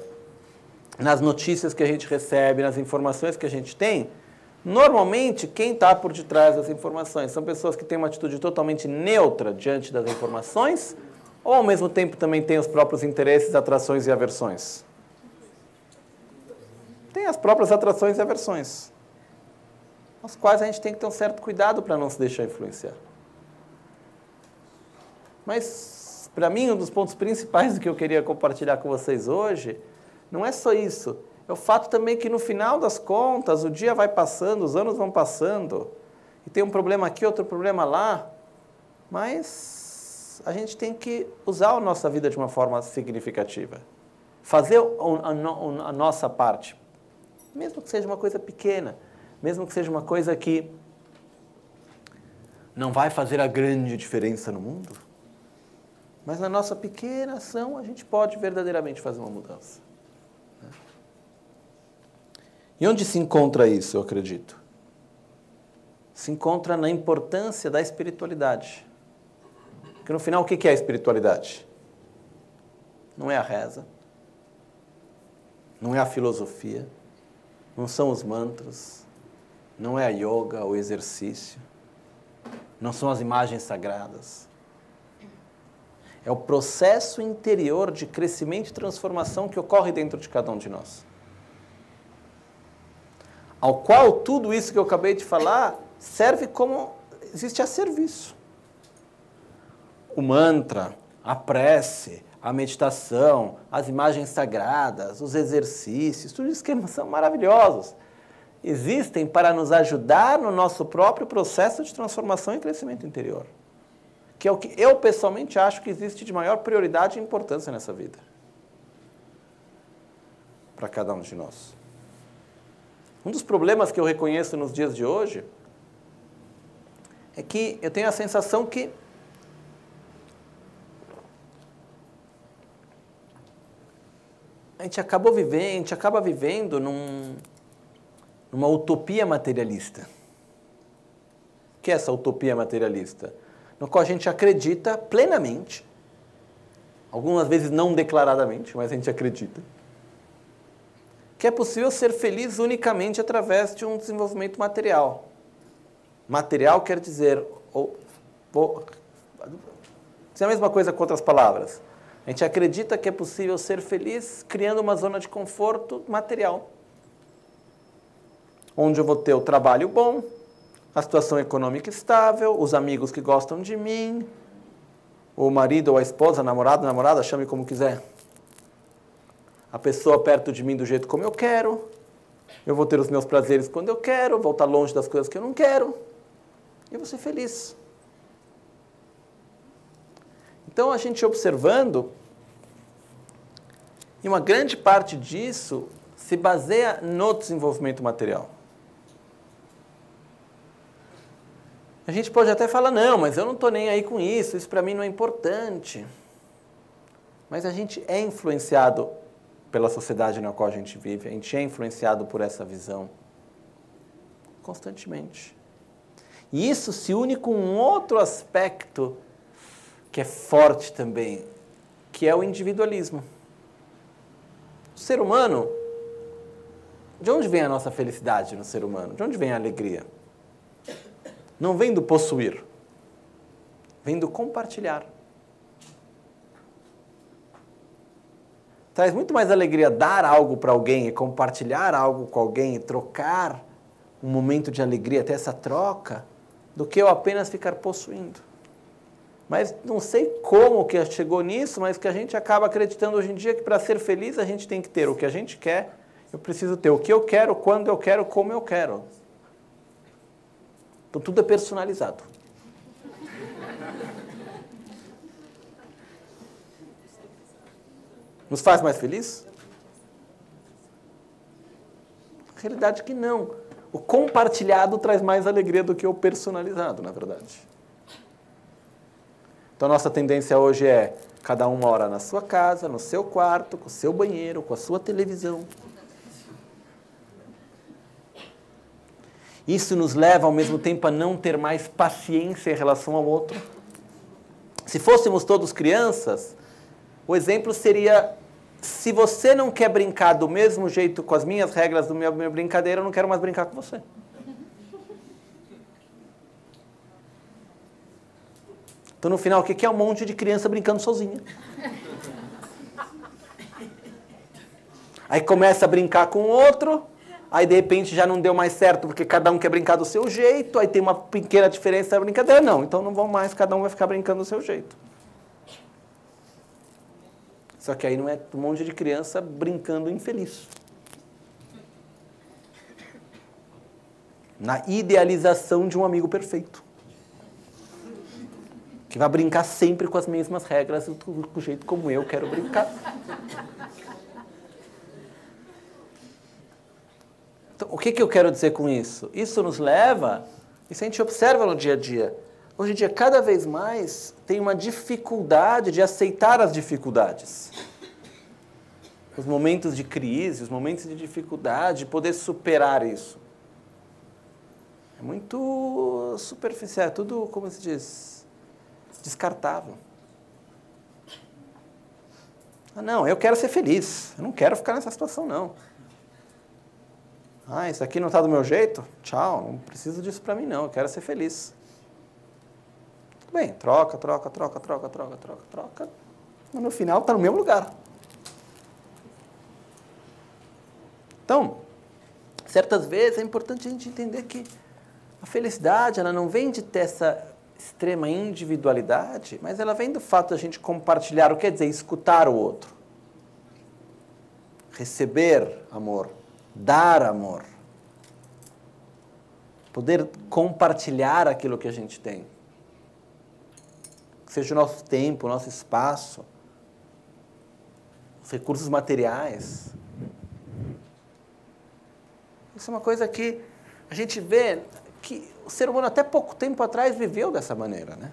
nas notícias que a gente recebe, nas informações que a gente tem, normalmente quem está por detrás das informações são pessoas que têm uma atitude totalmente neutra diante das informações, ou ao mesmo tempo também têm os próprios interesses, atrações e aversões? Tem as próprias atrações e aversões, as quais a gente tem que ter um certo cuidado para não se deixar influenciar. Mas, para mim, um dos pontos principais do que eu queria compartilhar com vocês hoje, não é só isso. É o fato também que, no final das contas, o dia vai passando, os anos vão passando, e tem um problema aqui, outro problema lá, mas a gente tem que usar a nossa vida de uma forma significativa. Fazer a nossa parte, mesmo que seja uma coisa pequena, mesmo que seja uma coisa que não vai fazer a grande diferença no mundo, mas na nossa pequena ação a gente pode verdadeiramente fazer uma mudança. E onde se encontra isso, eu acredito? Se encontra na importância da espiritualidade. Porque no final, o que é a espiritualidade? Não é a reza, não é a filosofia, não são os mantras, não é a yoga, o exercício, não são as imagens sagradas. É o processo interior de crescimento e transformação que ocorre dentro de cada um de nós. Ao qual tudo isso que eu acabei de falar serve como existe a serviço. O mantra, a prece, a meditação, as imagens sagradas, os exercícios, tudo isso que são maravilhosos. Existem para nos ajudar no nosso próprio processo de transformação e crescimento interior. Que é o que eu pessoalmente acho que existe de maior prioridade e importância nessa vida. Para cada um de nós. Um dos problemas que eu reconheço nos dias de hoje é que eu tenho a sensação que a gente acaba vivendo numa utopia materialista. O que é essa utopia materialista? No qual a gente acredita plenamente, algumas vezes não declaradamente, mas a gente acredita, que é possível ser feliz unicamente através de um desenvolvimento material. Material quer dizer, é a mesma coisa com outras palavras. A gente acredita que é possível ser feliz criando uma zona de conforto material. Onde eu vou ter o trabalho bom, a situação econômica estável, os amigos que gostam de mim, o marido ou a esposa, namorada, chame como quiser. A pessoa perto de mim do jeito como eu quero, eu vou ter os meus prazeres quando eu quero, vou estar longe das coisas que eu não quero, e eu vou ser feliz. Então, a gente observando, e uma grande parte disso se baseia no desenvolvimento material. A gente pode até falar, não, mas eu não estou nem aí com isso para mim não é importante. Mas a gente é influenciado pela sociedade na qual a gente vive, a gente é influenciado por essa visão constantemente. E isso se une com um outro aspecto que é forte também, que é o individualismo. O ser humano, de onde vem a nossa felicidade no ser humano? De onde vem a alegria? não vem do possuir, vem do compartilhar. Traz muito mais alegria dar algo para alguém e compartilhar algo com alguém e trocar um momento de alegria, ter essa troca, do que eu apenas ficar possuindo. Mas não sei como que chegou nisso, mas que a gente acaba acreditando hoje em dia que para ser feliz a gente tem que ter o que a gente quer, eu preciso ter o que eu quero, quando eu quero, como eu quero. Então tudo é personalizado. Nos faz mais feliz? A realidade é que não. O compartilhado traz mais alegria do que o personalizado, na verdade. Então, a nossa tendência hoje é cada um mora na sua casa, no seu quarto, com o seu banheiro, com a sua televisão. Isso nos leva, ao mesmo tempo, a não ter mais paciência em relação ao outro. Se fôssemos todos crianças, o exemplo seria: se você não quer brincar do mesmo jeito com as minhas regras da minha brincadeira, eu não quero mais brincar com você. Então, no final, o que é um monte de criança brincando sozinha? Aí começa a brincar com o outro, aí de repente já não deu mais certo porque cada um quer brincar do seu jeito, aí tem uma pequena diferença da brincadeira. Não, então não vão mais, cada um vai ficar brincando do seu jeito. Só que aí não é um monte de criança brincando infeliz. Na idealização de um amigo perfeito. Que vai brincar sempre com as mesmas regras, do jeito como eu quero brincar. Então, o que eu quero dizer com isso? Isso nos leva, isso a gente observa no dia a dia. Hoje em dia, cada vez mais, tem uma dificuldade de aceitar as dificuldades. Os momentos de crise, os momentos de dificuldade, de poder superar isso. É muito superficial, é tudo, como se diz, descartável. Ah, não, eu quero ser feliz. Eu não quero ficar nessa situação, não. Ah, isso aqui não está do meu jeito? Tchau, não preciso disso para mim, não. Eu quero ser feliz. Tudo bem, troca. Mas no final está no mesmo lugar. Então, certas vezes é importante a gente entender que a felicidade, ela não vem de ter essa extrema individualidade, mas ela vem do fato de a gente compartilhar, o que quer dizer escutar o outro. Receber amor, dar amor. Poder compartilhar aquilo que a gente tem. Que seja o nosso tempo, o nosso espaço, os recursos materiais. Isso é uma coisa que a gente vê que o ser humano até pouco tempo atrás viveu dessa maneira, né?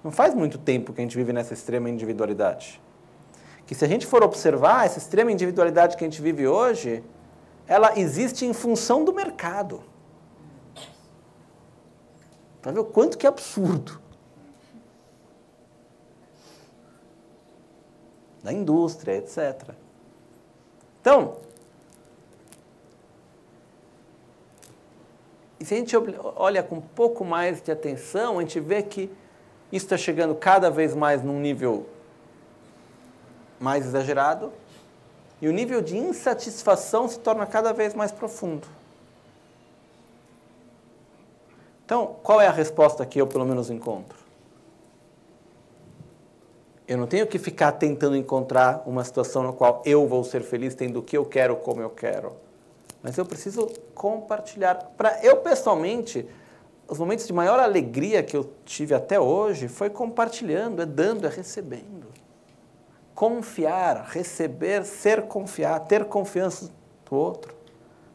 Não faz muito tempo que a gente vive nessa extrema individualidade. Que se a gente for observar, essa extrema individualidade que a gente vive hoje, ela existe em função do mercado. Para ver o quanto que é absurdo. Da indústria, etc. Então, e se a gente olha com um pouco mais de atenção, a gente vê que isso está chegando cada vez mais num nível mais exagerado e o nível de insatisfação se torna cada vez mais profundo. Então, qual é a resposta que eu, pelo menos, encontro? Eu não tenho que ficar tentando encontrar uma situação na qual eu vou ser feliz tendo o que eu quero, como eu quero. Mas eu preciso compartilhar. Para eu, pessoalmente, os momentos de maior alegria que eu tive até hoje foi compartilhando, é dando, é recebendo. Confiar, receber, ser confiar, ter confiança no outro.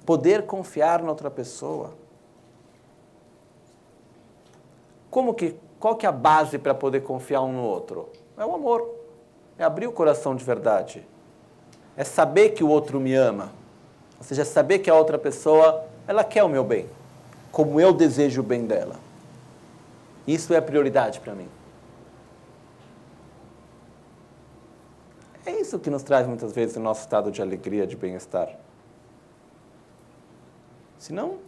Poder confiar na outra pessoa. Qual que é a base para poder confiar um no outro? É o amor. É abrir o coração de verdade. É saber que o outro me ama. Ou seja, saber que a outra pessoa, ela quer o meu bem, como eu desejo o bem dela. Isso é a prioridade para mim. É isso que nos traz muitas vezes o nosso estado de alegria, de bem-estar. Senão,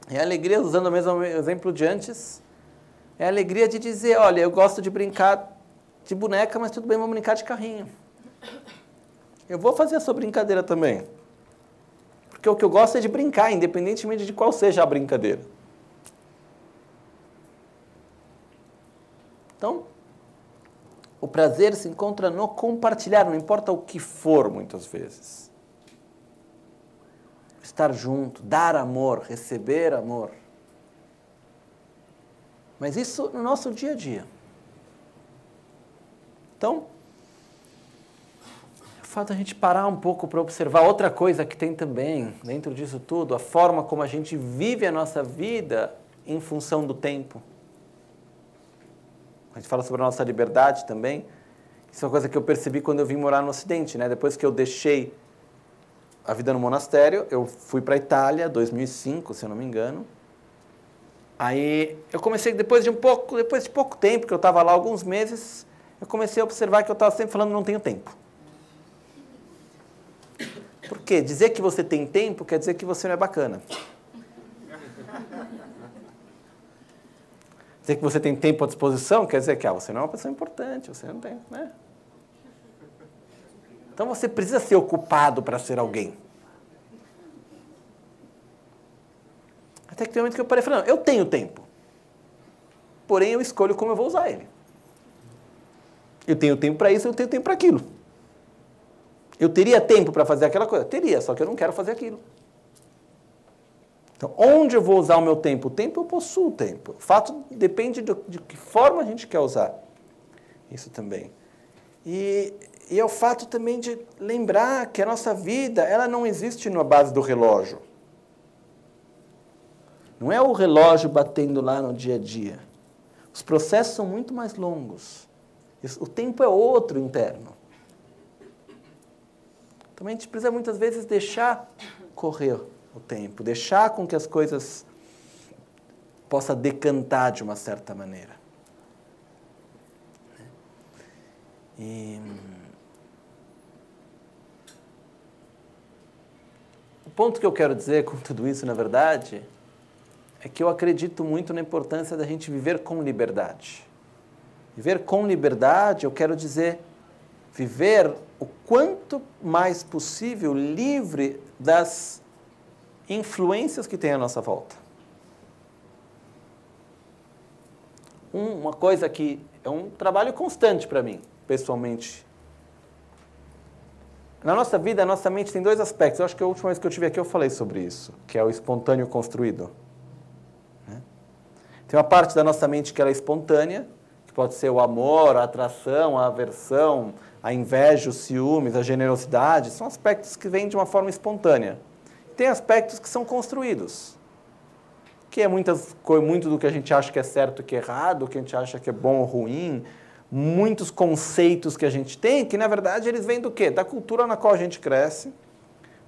É a alegria, usando o mesmo exemplo de antes, é a alegria de dizer, olha, eu gosto de brincar de boneca, mas tudo bem, vamos brincar de carrinho. Eu vou fazer a sua brincadeira também. Porque o que eu gosto é de brincar, independentemente de qual seja a brincadeira. Então, o prazer se encontra no compartilhar, não importa o que for, muitas vezes. Estar junto, dar amor, receber amor. Mas isso no nosso dia a dia. Então, o fato de a gente parar um pouco para observar outra coisa que tem também, dentro disso tudo, a forma como a gente vive a nossa vida em função do tempo. A gente fala sobre a nossa liberdade também. Isso é uma coisa que eu percebi quando eu vim morar no Ocidente, né? Depois que eu deixei a vida no monastério, eu fui para a Itália, 2005, se eu não me engano. Aí eu comecei, depois de pouco tempo, que eu estava lá alguns meses, eu comecei a observar que eu estava sempre falando não tenho tempo. Por quê? Dizer que você tem tempo quer dizer que você não é bacana. Dizer que você tem tempo à disposição quer dizer que você não é uma pessoa importante, você não tem, né? Então você precisa ser ocupado para ser alguém. Até que tem um momento que eu parei e falei, não, eu tenho tempo. Porém, eu escolho como eu vou usar ele. Eu tenho tempo para isso, eu tenho tempo para aquilo. Eu teria tempo para fazer aquela coisa? Teria, só que eu não quero fazer aquilo. Então, onde eu vou usar o meu tempo? O tempo, eu possuo o tempo. O fato depende de que forma a gente quer usar isso também. E é o fato também de lembrar que a nossa vida, ela não existe na base do relógio. Não é o relógio batendo lá no dia a dia. Os processos são muito mais longos. O tempo é outro interno. Também a gente precisa muitas vezes deixar correr o tempo, deixar com que as coisas possam decantar de uma certa maneira. E o ponto que eu quero dizer com tudo isso, na verdade, é que eu acredito muito na importância da gente viver com liberdade. Viver com liberdade, eu quero dizer, viver o quanto mais possível livre das influências que tem à nossa volta. Uma coisa que é um trabalho constante para mim, pessoalmente. Na nossa vida, a nossa mente tem dois aspectos. Eu acho que a última vez que eu estive aqui eu falei sobre isso, que é o espontâneo construído. Tem uma parte da nossa mente que ela é espontânea, que pode ser o amor, a atração, a aversão, a inveja, os ciúmes, a generosidade. São aspectos que vêm de uma forma espontânea. Tem aspectos que são construídos, que é muito do que a gente acha que é certo e que é errado, o que a gente acha que é bom ou ruim, muitos conceitos que a gente tem, que na verdade eles vêm do quê? Da cultura na qual a gente cresce,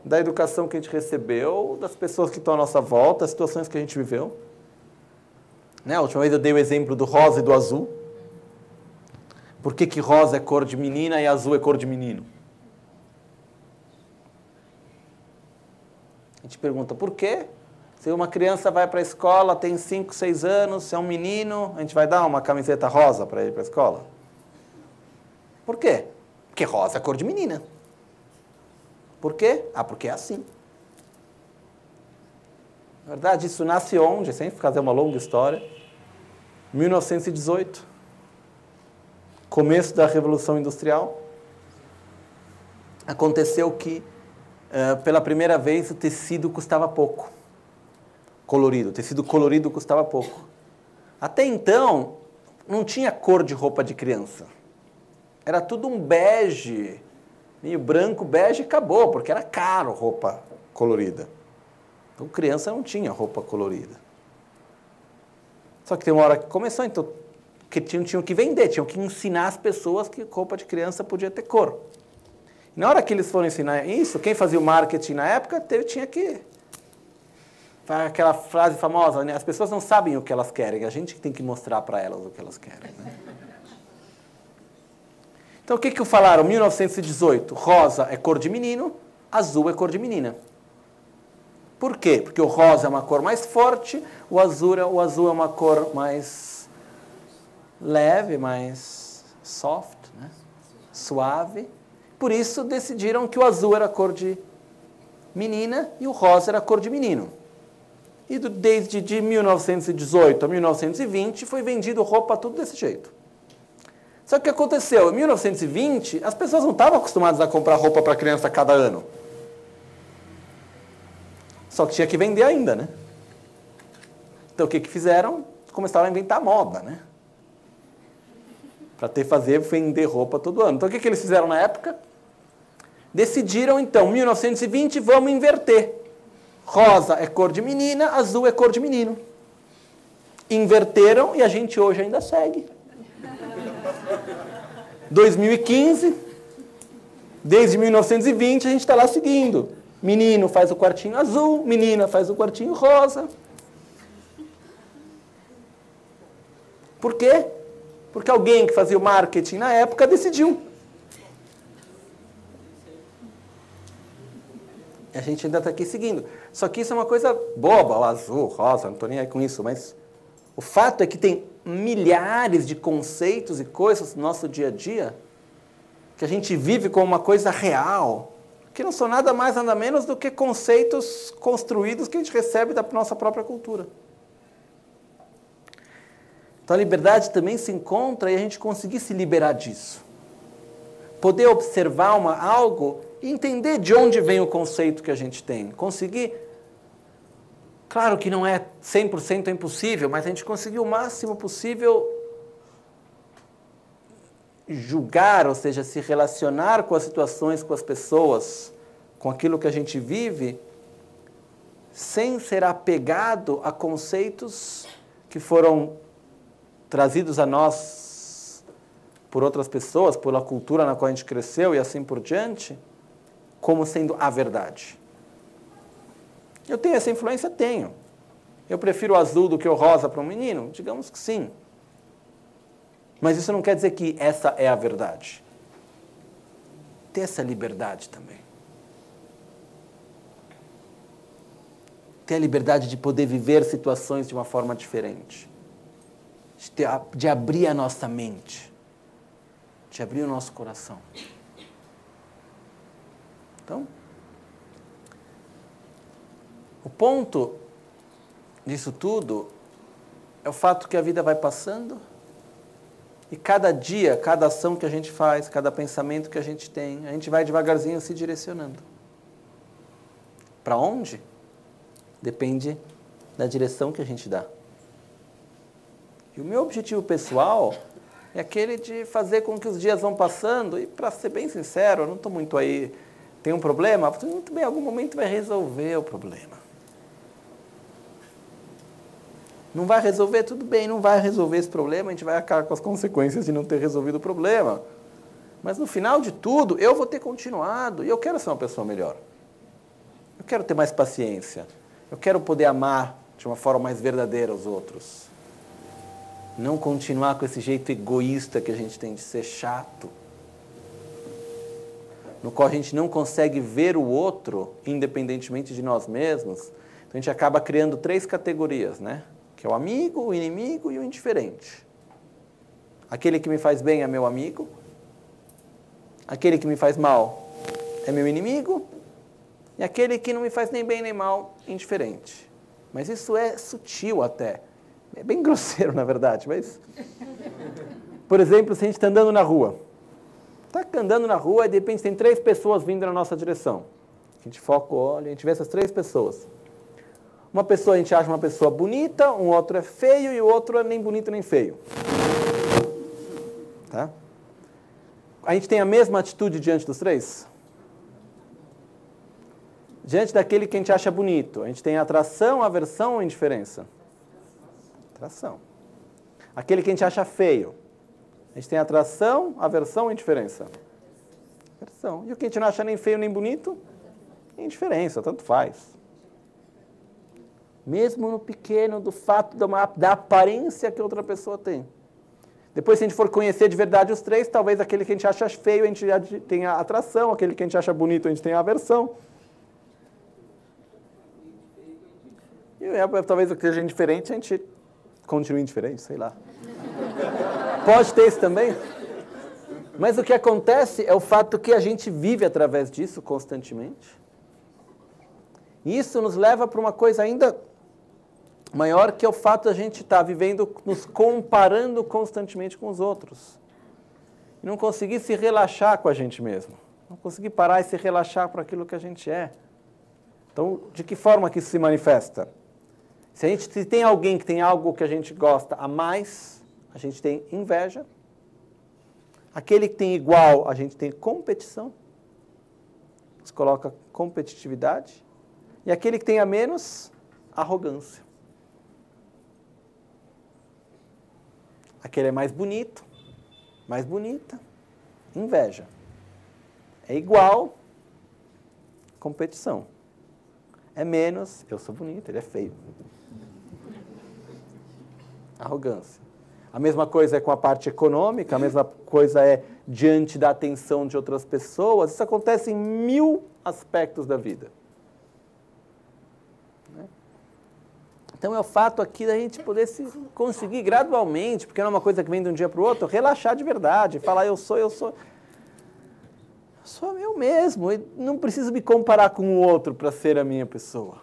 da educação que a gente recebeu, das pessoas que estão à nossa volta, das situações que a gente viveu. Né? A última vez eu dei o exemplo do rosa e do azul. Por que rosa é cor de menina e azul é cor de menino? A gente pergunta por quê? Se uma criança vai para a escola, tem 5, 6 anos, se é um menino, a gente vai dar uma camiseta rosa para ele ir para a escola? Por quê? Porque rosa é cor de menina. Por quê? Porque é assim. Na verdade, isso nasce onde? Sem fazer uma longa história. 1918. Começo da Revolução Industrial. Aconteceu que, pela primeira vez, o tecido custava pouco. Colorido. O tecido colorido custava pouco. Até então, não tinha cor de roupa de criança. Era tudo um bege, meio branco, bege, e acabou, porque era caro roupa colorida. Então, criança não tinha roupa colorida. Só que tem uma hora que começou, então, que tinham que vender, tinham que ensinar as pessoas que roupa de criança podia ter cor. E na hora que eles foram ensinar isso, quem fazia o marketing na época tinha que... Aquela frase famosa, né? As pessoas não sabem o que elas querem, a gente tem que mostrar para elas o que elas querem. Né? Então, o que falaram? 1918, rosa é cor de menino, azul é cor de menina. Por quê? Porque o rosa é uma cor mais forte, o azul é uma cor mais leve, mais soft, né? Suave. Por isso decidiram que o azul era a cor de menina e o rosa era a cor de menino. E desde de 1918 a 1920 foi vendido roupa tudo desse jeito. Só que o que aconteceu? Em 1920, as pessoas não estavam acostumadas a comprar roupa para criança cada ano. Só que tinha que vender ainda, né? Então o que fizeram? Começaram a inventar moda, né? Para vender roupa todo ano. Então o que eles fizeram na época? Decidiram então, 1920, vamos inverter. Rosa é cor de menina, azul é cor de menino. Inverteram e a gente hoje ainda segue. 2015, desde 1920 a gente está lá seguindo. Menino faz o quartinho azul, menina faz o quartinho rosa. Por quê? Porque alguém que fazia o marketing na época decidiu. A gente ainda está aqui seguindo. Só que isso é uma coisa boba, o azul, rosa, não estou nem aí com isso, mas o fato é que tem milhares de conceitos e coisas no nosso dia a dia que a gente vive como uma coisa real, que não são nada mais, nada menos do que conceitos construídos que a gente recebe da nossa própria cultura. Então a liberdade também se encontra e a gente conseguir se liberar disso. Poder observar algo e entender de onde vem o conceito que a gente tem. Conseguir, claro que não é 100% impossível, mas a gente conseguir o máximo possível julgar, ou seja, se relacionar com as situações, com as pessoas, com aquilo que a gente vive, sem ser apegado a conceitos que foram trazidos a nós por outras pessoas, pela cultura na qual a gente cresceu e assim por diante, como sendo a verdade. Eu tenho essa influência? Tenho. Eu prefiro o azul do que o rosa para um menino? Digamos que sim. Mas isso não quer dizer que essa é a verdade. Ter essa liberdade também. Ter a liberdade de poder viver situações de uma forma diferente. De abrir a nossa mente. De abrir o nosso coração. Então, o ponto disso tudo é o fato que a vida vai passando e cada dia, cada ação que a gente faz, cada pensamento que a gente tem, a gente vai devagarzinho se direcionando. Para onde? Depende da direção que a gente dá. E o meu objetivo pessoal é aquele de fazer com que os dias vão passando e, para ser bem sincero, eu não estou muito aí, tem um problema, muito bem, em algum momento vai resolver o problema. Não vai resolver, tudo bem, não vai resolver esse problema, a gente vai acabar com as consequências de não ter resolvido o problema. Mas no final de tudo, eu vou ter continuado e eu quero ser uma pessoa melhor. Eu quero ter mais paciência. Eu quero poder amar de uma forma mais verdadeira os outros. Não continuar com esse jeito egoísta que a gente tem de ser chato, no qual a gente não consegue ver o outro, independentemente de nós mesmos. Então a gente acaba criando 3 categorias, né? Que é o amigo, o inimigo e o indiferente. Aquele que me faz bem é meu amigo, aquele que me faz mal é meu inimigo, e aquele que não me faz nem bem nem mal, indiferente. Mas isso é sutil até. É bem grosseiro, na verdade, mas... Por exemplo, se a gente está andando na rua. Está andando na rua e de repente tem 3 pessoas vindo na nossa direção. A gente foca o olho, a gente vê essas 3 pessoas. Uma pessoa a gente acha uma pessoa bonita, um outro é feio e o outro é nem bonito nem feio. Tá? A gente tem a mesma atitude diante dos 3? Diante daquele que a gente acha bonito, a gente tem atração, aversão ou indiferença? Atração. Aquele que a gente acha feio, a gente tem atração, aversão ou indiferença? Aversão. E o que a gente não acha nem feio nem bonito? Indiferença, tanto faz. Mesmo no pequeno, do fato da aparência que outra pessoa tem. Depois, se a gente for conhecer de verdade os 3, talvez aquele que a gente acha feio, a gente já tenha atração, aquele que a gente acha bonito, a gente tenha aversão. E talvez o que seja indiferente, a gente continue indiferente, sei lá. Pode ter isso também. Mas o que acontece é o fato que a gente vive através disso constantemente. E isso nos leva para uma coisa ainda maior, que é o fato de a gente estar vivendo, nos comparando constantemente com os outros. E não conseguir se relaxar com a gente mesmo. Não conseguir parar e se relaxar para aquilo que a gente é. Então, de que forma que isso se manifesta? Se tem alguém que tem algo que a gente gosta a mais, a gente tem inveja. Aquele que tem igual, a gente tem competição. Você coloca competitividade. E aquele que tem a menos, arrogância. Aquele é mais bonito, mais bonita, inveja. É igual, competição. É menos, eu sou bonito, ele é feio. Arrogância. A mesma coisa é com a parte econômica, a mesma coisa é diante da atenção de outras pessoas. Isso acontece em 1000 aspectos da vida. Então é o fato aqui da gente poder se conseguir gradualmente, porque não é uma coisa que vem de um dia para o outro, relaxar de verdade, falar eu sou eu mesmo, e não preciso me comparar com o outro para ser a minha pessoa.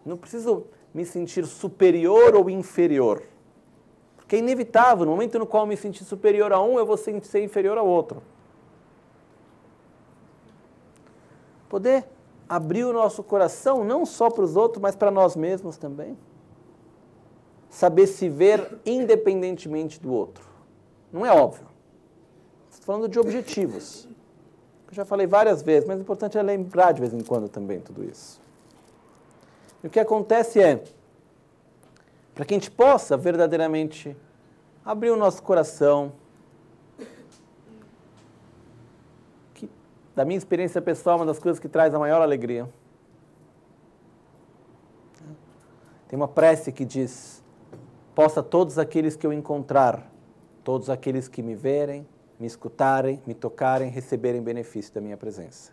Não preciso me sentir superior ou inferior. Porque é inevitável, no momento no qual eu me sentir superior a um, eu vou ser inferior ao outro. Poder abrir o nosso coração não só para os outros, mas para nós mesmos também. Saber se ver independentemente do outro. Não é óbvio. Estou falando de objetivos. Eu já falei várias vezes, mas o importante é lembrar de vez em quando também tudo isso. E o que acontece é, para que a gente possa verdadeiramente abrir o nosso coração, que, da minha experiência pessoal, uma das coisas que traz a maior alegria. Tem uma prece que diz: possa todos aqueles que eu encontrar, todos aqueles que me verem, me escutarem, me tocarem, receberem benefício da minha presença.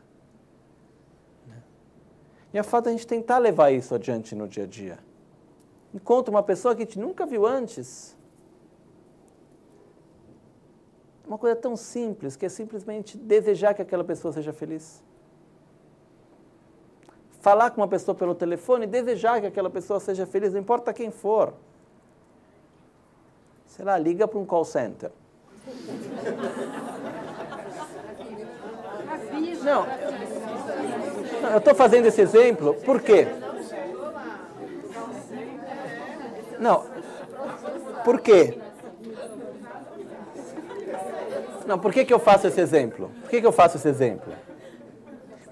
E a fato de a gente tentar levar isso adiante no dia a dia. Encontra uma pessoa que a gente nunca viu antes. Uma coisa tão simples, que é simplesmente desejar que aquela pessoa seja feliz. Falar com uma pessoa pelo telefone e desejar que aquela pessoa seja feliz, não importa quem for. Sei lá, liga para um call center. Não, eu estou fazendo esse exemplo, por quê? Não, por quê? Não, por que eu faço esse exemplo? Por que eu faço esse exemplo?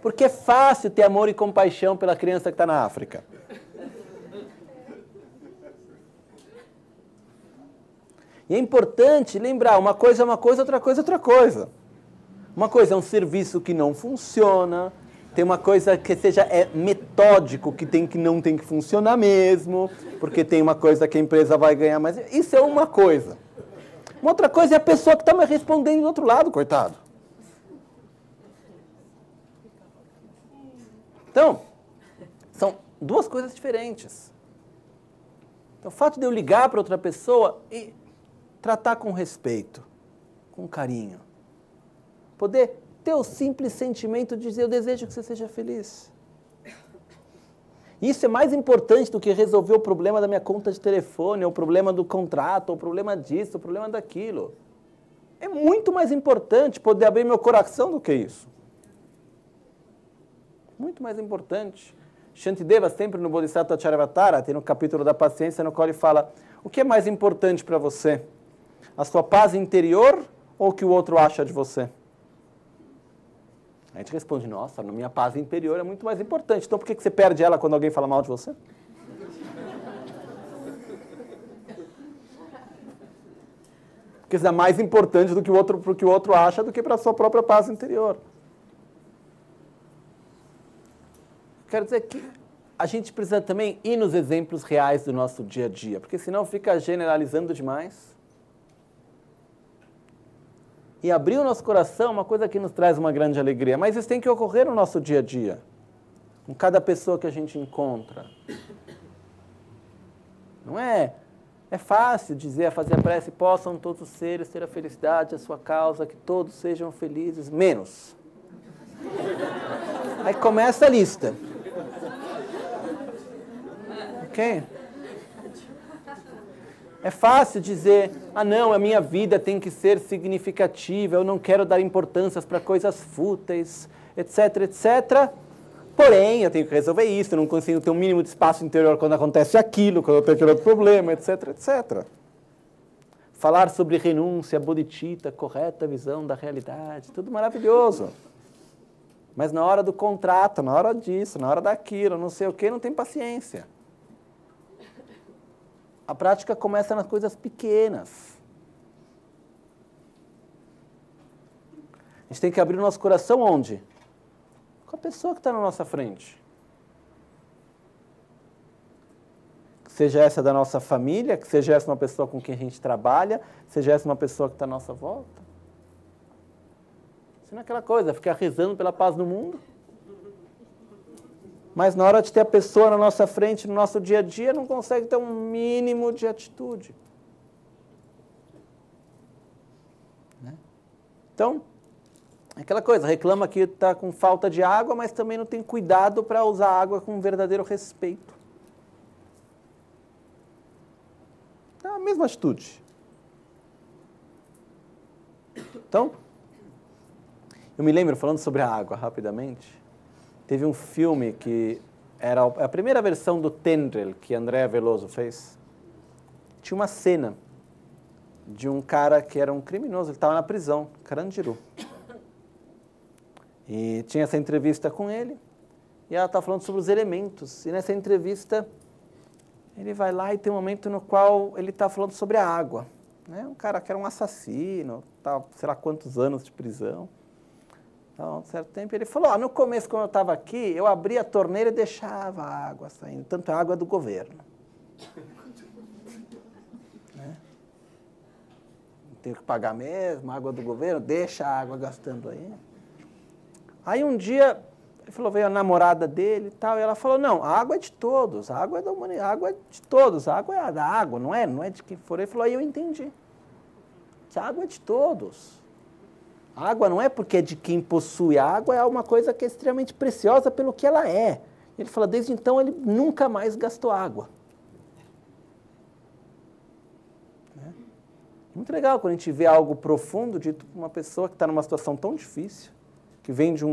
Porque é fácil ter amor e compaixão pela criança que está na África. E é importante lembrar, uma coisa é uma coisa, outra coisa é outra coisa. Uma coisa é um serviço que não funciona, tem uma coisa que seja metódico, que não tem que funcionar mesmo, porque tem uma coisa que a empresa vai ganhar mais. Isso é uma coisa. Uma outra coisa é a pessoa que está me respondendo do outro lado, coitado. Então, são duas coisas diferentes. Então, o fato de eu ligar para outra pessoa e tratar com respeito, com carinho, poder ter o simples sentimento de dizer: eu desejo que você seja feliz. Isso é mais importante do que resolver o problema da minha conta de telefone, ou o problema do contrato, ou o problema disso, ou o problema daquilo. É muito mais importante poder abrir meu coração do que isso. Muito mais importante. Shantideva, sempre no Bodhisattva Charyavatara, tem no capítulo da paciência, no qual ele fala: o que é mais importante para você? A sua paz interior ou o que o outro acha de você? A gente responde: nossa, a minha paz interior é muito mais importante. Então por que você perde ela quando alguém fala mal de você? Porque isso é mais importante do que pro que o outro acha do que para a sua própria paz interior. Quero dizer que a gente precisa também ir nos exemplos reais do nosso dia a dia, porque senão fica generalizando demais. E abrir o nosso coração é uma coisa que nos traz uma grande alegria, mas isso tem que ocorrer no nosso dia a dia, com cada pessoa que a gente encontra. Não é? É fácil dizer, fazer a prece, possam todos os seres ter a felicidade, a sua causa, que todos sejam felizes, menos. Aí começa a lista. Ok? É fácil dizer, não, a minha vida tem que ser significativa, eu não quero dar importância para coisas fúteis, etc, etc. Porém, eu tenho que resolver isso, eu não consigo ter um mínimo de espaço interior quando acontece aquilo, quando eu tenho aquele outro problema, etc, etc. Falar sobre renúncia, bodhicitta, correta visão da realidade, tudo maravilhoso. Mas na hora do contrato, na hora disso, na hora daquilo, não sei o quê, não tem paciência. A prática começa nas coisas pequenas. A gente tem que abrir o nosso coração onde? Com a pessoa que está na nossa frente. Que seja essa da nossa família, que seja essa uma pessoa com quem a gente trabalha, seja essa uma pessoa que está à nossa volta. Isso não é aquela coisa, ficar rezando pela paz no mundo. Mas na hora de ter a pessoa na nossa frente, no nosso dia a dia, não consegue ter um mínimo de atitude. Né? Então, aquela coisa, reclama que está com falta de água, mas também não tem cuidado para usar a água com verdadeiro respeito. É a mesma atitude. Então, eu me lembro, falando sobre a água rapidamente, teve um filme que era a primeira versão do Tendril, que Andrea Veloso fez. Tinha uma cena de um cara que era um criminoso, ele estava na prisão, Carandiru. E tinha essa entrevista com ele, e ela estava falando sobre os elementos. E nessa entrevista, ele vai lá e tem um momento no qual ele está falando sobre a água. Né? Um cara que era um assassino, tá, sei lá quantos anos de prisão. Então, um certo tempo, ele falou, no começo, quando eu estava aqui, eu abria a torneira e deixava a água saindo, tanto a água do governo. Né? Tem que pagar mesmo, a água do governo, deixa a água gastando aí. Aí um dia, ele falou, veio a namorada dele e tal, e ela falou, não, a água é de todos, a água é da humanidade, a água é de todos, a água é da água, não é de quem for. Ele falou, aí eu entendi, que a água é de todos. A água não é porque é de quem possui, a água é uma coisa que é extremamente preciosa pelo que ela é. Ele fala, desde então ele nunca mais gastou água. Né? Muito legal quando a gente vê algo profundo dito por uma pessoa que está numa situação tão difícil, que vem de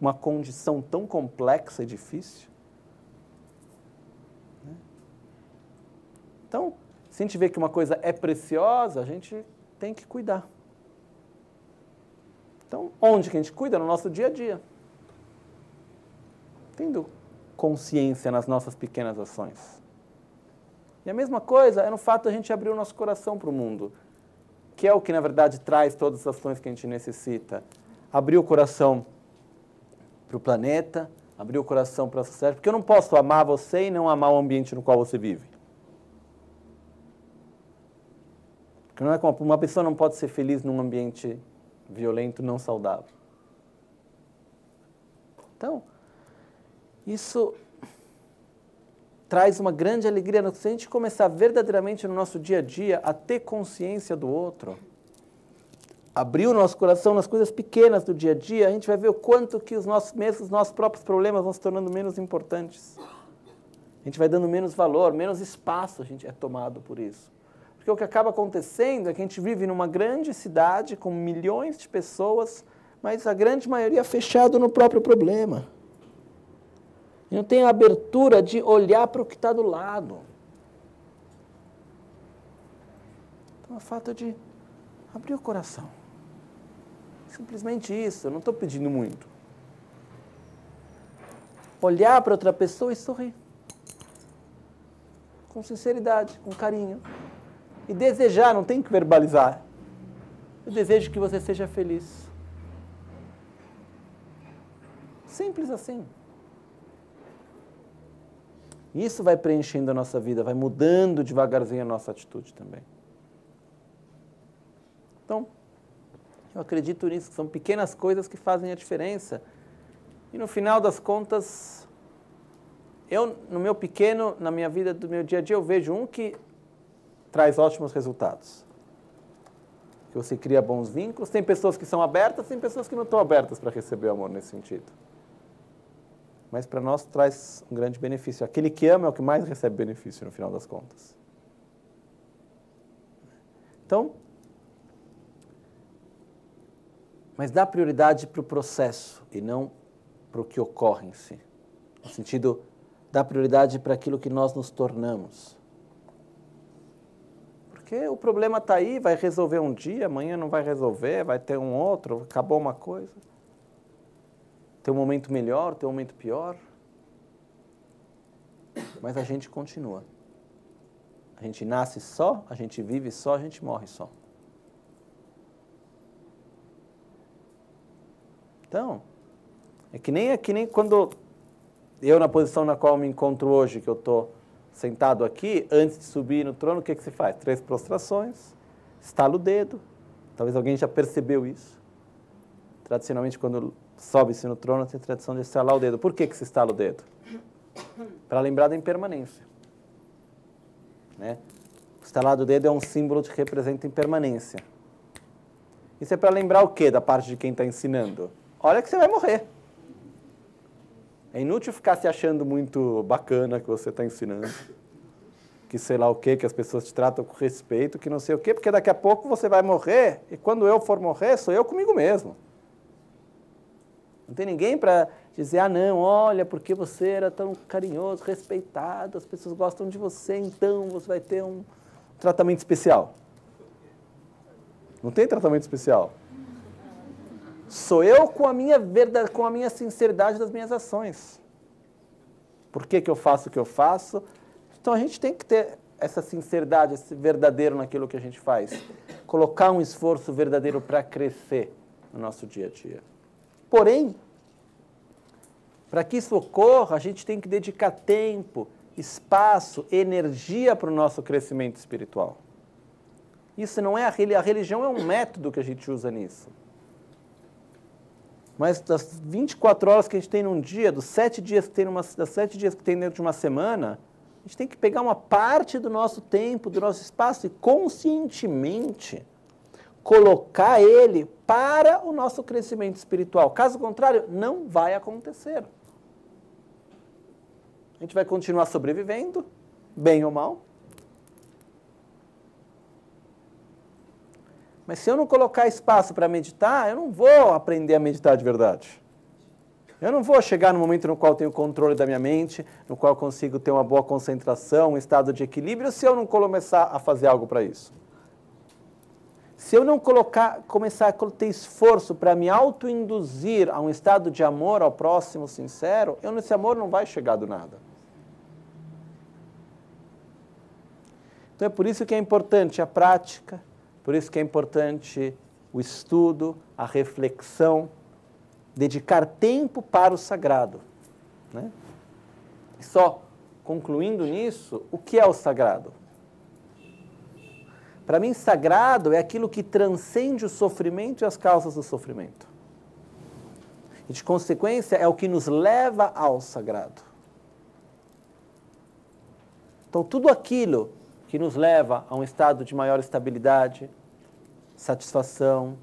uma condição tão complexa e difícil. Né? Então, se a gente vê que uma coisa é preciosa, a gente tem que cuidar. Então, onde que a gente cuida? No nosso dia a dia. Tendo consciência nas nossas pequenas ações. E a mesma coisa é no fato de a gente abrir o nosso coração para o mundo, que é o que, na verdade, traz todas as ações que a gente necessita. Abrir o coração para o planeta, abrir o coração para a sociedade, porque eu não posso amar você e não amar o ambiente no qual você vive. Porque não é como uma pessoa não pode ser feliz num ambiente violento, não saudável. Então, isso traz uma grande alegria. Se a gente começar verdadeiramente no nosso dia a dia a ter consciência do outro, abrir o nosso coração nas coisas pequenas do dia a dia, a gente vai ver o quanto que os nossos próprios problemas vão se tornando menos importantes. A gente vai dando menos valor, menos espaço a gente é tomado por isso. Porque o que acaba acontecendo é que a gente vive numa grande cidade com milhões de pessoas, mas a grande maioria fechado no próprio problema. E não tem a abertura de olhar para o que está do lado. Então, é fato de abrir o coração. Simplesmente isso, eu não estou pedindo muito. Olhar para outra pessoa e sorrir. Com sinceridade, com carinho. E desejar, não tem que verbalizar. Eu desejo que você seja feliz. Simples assim. Isso vai preenchendo a nossa vida, vai mudando devagarzinho a nossa atitude também. Então, eu acredito nisso, que são pequenas coisas que fazem a diferença. E no final das contas, no meu pequeno, na minha vida, do meu dia a dia, eu vejo um que traz ótimos resultados. Que você cria bons vínculos. Tem pessoas que são abertas, tem pessoas que não estão abertas para receber amor nesse sentido. Mas para nós traz um grande benefício. Aquele que ama é o que mais recebe benefício no final das contas. Então, mas dá prioridade para o processo e não para o que ocorre em si. No sentido, dá prioridade para aquilo que nós nos tornamos. Porque o problema está aí, vai resolver um dia, amanhã não vai resolver, vai ter um outro, acabou uma coisa. Tem um momento melhor, tem um momento pior. Mas a gente continua. A gente nasce só, a gente vive só, a gente morre só. Então, é que nem quando eu, na posição na qual me encontro hoje, que eu estou sentado aqui, antes de subir no trono, o que se faz? 3 prostrações, estala o dedo. Talvez alguém já percebeu isso. Tradicionalmente, quando sobe-se no trono, tem a tradição de estalar o dedo. Por que se estala o dedo? Para lembrar da impermanência. Né? O estalar do dedo é um símbolo que representa impermanência. Isso é para lembrar o quê da parte de quem está ensinando? Olha que você vai morrer. É inútil ficar se achando muito bacana que você está ensinando. Que sei lá o quê, que as pessoas te tratam com respeito, que não sei o quê, porque daqui a pouco você vai morrer, e quando eu for morrer, sou eu comigo mesmo. Não tem ninguém para dizer, ah não, olha, porque você era tão carinhoso, respeitado, as pessoas gostam de você, então você vai ter um tratamento especial. Não tem tratamento especial. Sou eu com a minha verdade, com a minha sinceridade das minhas ações. Por que eu faço o que eu faço? Então a gente tem que ter essa sinceridade, esse verdadeiro naquilo que a gente faz. Colocar um esforço verdadeiro para crescer no nosso dia a dia. Porém, para que isso ocorra, a gente tem que dedicar tempo, espaço, energia para o nosso crescimento espiritual. Isso não é a religião é um método que a gente usa nisso. Mas das 24 horas que a gente tem num dia, dos 7 dias que tem das 7 dias que tem dentro de uma semana, a gente tem que pegar uma parte do nosso tempo, do nosso espaço e conscientemente colocar ele para o nosso crescimento espiritual. Caso contrário, não vai acontecer. A gente vai continuar sobrevivendo, bem ou mal. Mas se eu não colocar espaço para meditar, eu não vou aprender a meditar de verdade. Eu não vou chegar no momento no qual eu tenho controle da minha mente, no qual eu consigo ter uma boa concentração, um estado de equilíbrio, se eu não começar a fazer algo para isso. Se eu não começar a ter esforço para me autoinduzir a um estado de amor ao próximo sincero, esse amor não vai chegar do nada. Então é por isso que é importante a prática, por isso que é importante o estudo, a reflexão, dedicar tempo para o sagrado. Né? E só concluindo nisso, o que é o sagrado? Para mim, sagrado é aquilo que transcende o sofrimento e as causas do sofrimento. E, de consequência, é o que nos leva ao sagrado. Então, tudo aquilo que nos leva a um estado de maior estabilidade, satisfação,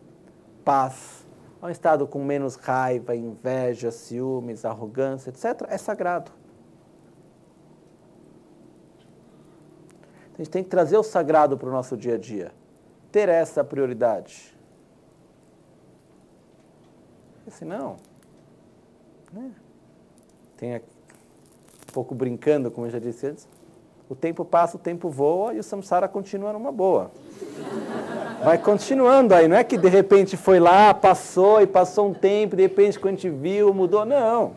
paz, a um estado com menos raiva, inveja, ciúmes, arrogância, etc., é sagrado. A gente tem que trazer o sagrado para o nosso dia a dia. Ter essa prioridade. Porque senão, né? Tem aqui, um pouco brincando, como eu já disse antes, o tempo passa, o tempo voa e o samsara continua numa boa. Vai continuando aí, não é que de repente foi lá, passou e passou um tempo, de repente quando a gente viu, mudou. Não.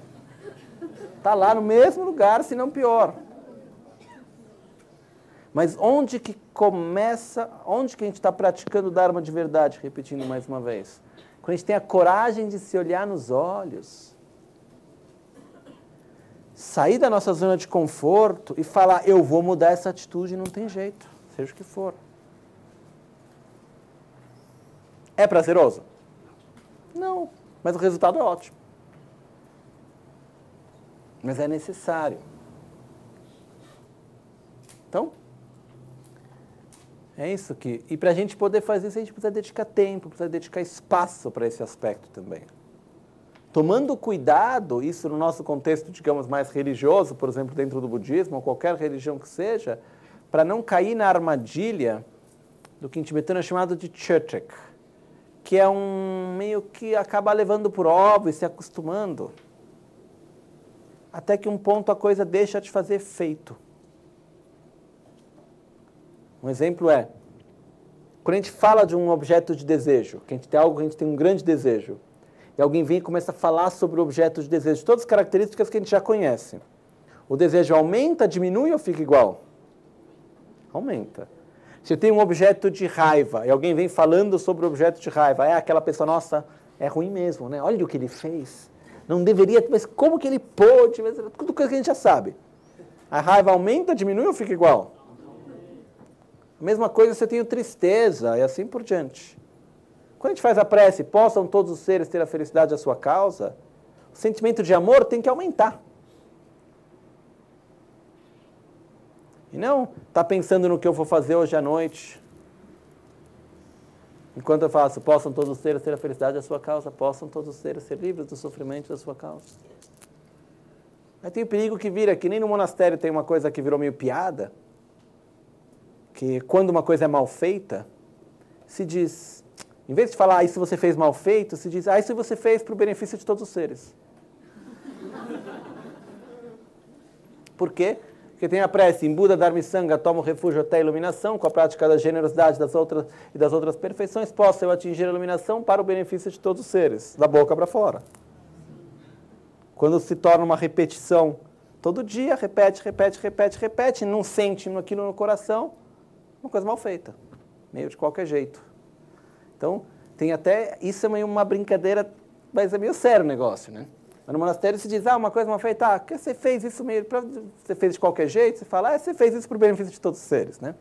Está lá no mesmo lugar, se não pior. Mas onde que começa, onde que a gente está praticando o Dharma de verdade, repetindo mais uma vez? Quando a gente tem a coragem de se olhar nos olhos, sair da nossa zona de conforto e falar, eu vou mudar essa atitude, não tem jeito, seja o que for. É prazeroso? Não, mas o resultado é ótimo. Mas é necessário. Então, é isso que... E para a gente poder fazer isso, a gente precisa dedicar tempo, precisa dedicar espaço para esse aspecto também. Tomando cuidado, isso no nosso contexto, digamos, mais religioso, por exemplo, dentro do budismo, ou qualquer religião que seja, para não cair na armadilha do que em tibetano é chamado de chotek, que é um meio que acaba levando por óbvio e se acostumando, até que um ponto a coisa deixa de fazer efeito. Um exemplo é, quando a gente fala de um objeto de desejo, que a gente tem algo, a gente tem um grande desejo, e alguém vem e começa a falar sobre o objeto de desejo, todas as características que a gente já conhece. O desejo aumenta, diminui ou fica igual? Aumenta. Se tem um objeto de raiva, e alguém vem falando sobre o objeto de raiva, é aquela pessoa, nossa, é ruim mesmo, né? Olha o que ele fez. Não deveria, mas como que ele pôde? Mas tudo coisa que a gente já sabe. A raiva aumenta, diminui ou fica igual? A mesma coisa se eu tenho tristeza, e assim por diante. Quando a gente faz a prece, possam todos os seres ter a felicidade à sua causa, o sentimento de amor tem que aumentar. E não estar pensando no que eu vou fazer hoje à noite. Enquanto eu faço, possam todos os seres ter a felicidade à sua causa, possam todos os seres ser livres do sofrimento da sua causa. Aí tem o perigo que vira, que nem no monastério tem uma coisa que virou meio piada, que quando uma coisa é mal feita, se diz, em vez de falar, isso você fez mal feito, se diz, isso você fez para o benefício de todos os seres. Por quê? Porque tem a prece, em Buda, Dharma e Sangha, tomo refúgio até a iluminação, com a prática da generosidade e das outras perfeições, posso eu atingir a iluminação para o benefício de todos os seres, da boca para fora. Quando se torna uma repetição, todo dia, repete, não sente aquilo no coração, uma coisa mal feita, meio de qualquer jeito. Então, tem até, isso é meio uma brincadeira, mas é meio sério o negócio, né? Mas no monastério se diz, uma coisa mal feita, que você fez isso meio, você fez de qualquer jeito, você fala, você fez isso para o benefício de todos os seres, né?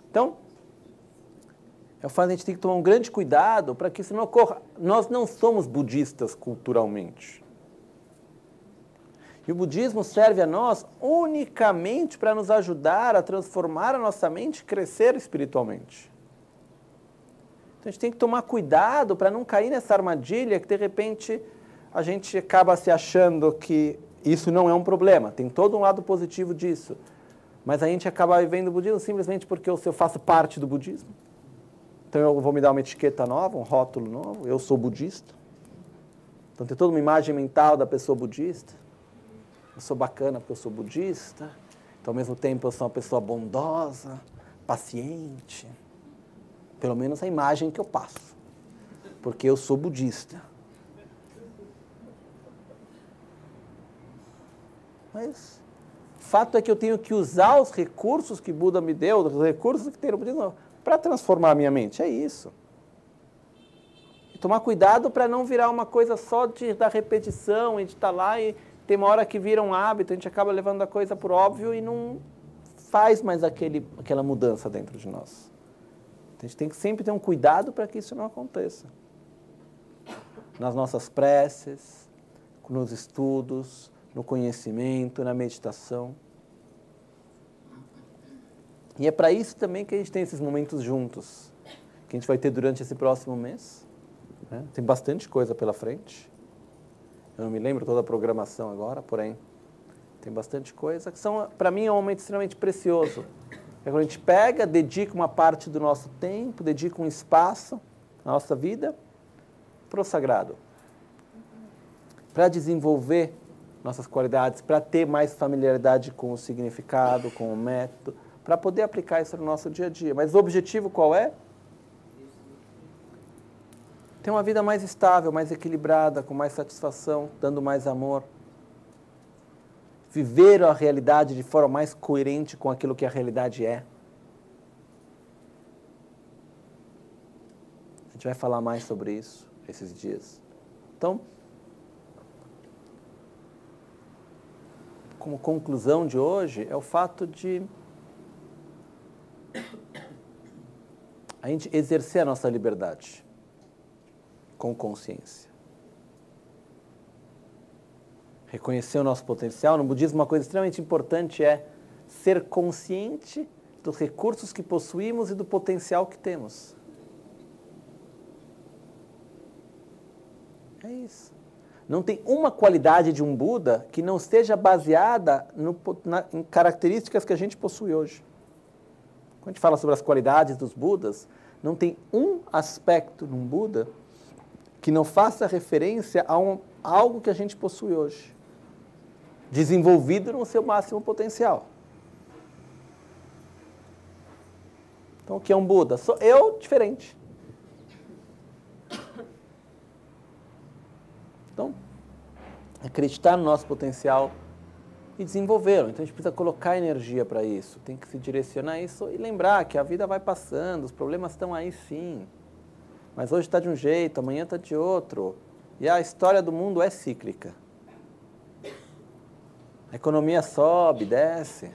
Então, eu falo, a gente tem que tomar um grande cuidado para que isso não ocorra. Nós não somos budistas culturalmente. E o budismo serve a nós unicamente para nos ajudar a transformar a nossa mente e crescer espiritualmente. Então a gente tem que tomar cuidado para não cair nessa armadilha que de repente a gente acaba se achando que isso não é um problema. Tem todo um lado positivo disso. Mas a gente acaba vivendo o budismo simplesmente porque eu faço parte do budismo. Então eu vou me dar uma etiqueta nova, um rótulo novo, eu sou budista. Então tem toda uma imagem mental da pessoa budista. Eu sou bacana porque eu sou budista. Então ao mesmo tempo eu sou uma pessoa bondosa, paciente. Pelo menos a imagem que eu passo. Porque eu sou budista. Mas o fato é que eu tenho que usar os recursos que Buda me deu, os recursos que tem no budismo, para transformar a minha mente. É isso. E tomar cuidado para não virar uma coisa só da repetição e de estar lá e tem uma hora que vira um hábito, a gente acaba levando a coisa por óbvio e não faz mais aquela mudança dentro de nós. Então, a gente tem que sempre ter um cuidado para que isso não aconteça. Nas nossas preces, nos estudos, no conhecimento, na meditação. E é para isso também que a gente tem esses momentos juntos, que a gente vai ter durante esse próximo mês. Né? Tem bastante coisa pela frente. Eu não me lembro toda a programação agora, porém, tem bastante coisa que para mim, é um momento extremamente precioso. É quando a gente pega, dedica uma parte do nosso tempo, dedica um espaço na nossa vida para o sagrado. Para desenvolver nossas qualidades, para ter mais familiaridade com o significado, com o método, para poder aplicar isso no nosso dia a dia. Mas o objetivo qual é? Ter uma vida mais estável, mais equilibrada, com mais satisfação, dando mais amor. Viver a realidade de forma mais coerente com aquilo que a realidade é. A gente vai falar mais sobre isso esses dias. Então, como conclusão de hoje, é o fato de a gente exercer a nossa liberdade com consciência. reconhecer o nosso potencial. No budismo, uma coisa extremamente importante é ser consciente dos recursos que possuímos e do potencial que temos. É isso. Não tem uma qualidade de um Buda que não esteja baseada em características que a gente possui hoje. Quando a gente fala sobre as qualidades dos Budas, não tem um aspecto num Buda que não faça referência a algo que a gente possui hoje, desenvolvido no seu máximo potencial. Então, o que é um Buda? Sou eu diferente. Então, acreditar no nosso potencial e desenvolvê-lo. Então, a gente precisa colocar energia para isso, tem que se direcionar a isso e lembrar que a vida vai passando, os problemas estão aí sim, mas hoje está de um jeito, amanhã está de outro, e a história do mundo é cíclica. A economia sobe, desce,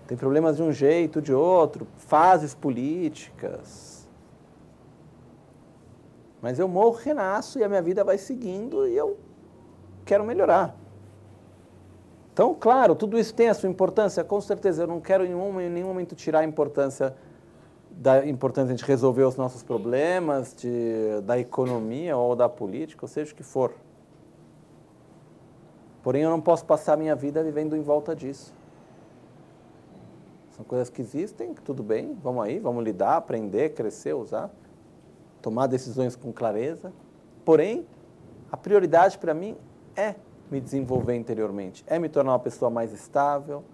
tem problemas de um jeito, de outro, fases políticas. Mas eu morro, renasço e a minha vida vai seguindo e eu quero melhorar. Então, claro, tudo isso tem a sua importância, com certeza. Eu não quero em nenhum momento tirar a importância da importância de resolver os nossos problemas, da economia ou da política, ou seja o que for. Porém, eu não posso passar a minha vida vivendo em volta disso. São coisas que existem, tudo bem, vamos aí, vamos lidar, aprender, crescer, usar, tomar decisões com clareza. Porém, a prioridade para mim é me desenvolver interiormente, é me tornar uma pessoa mais estável,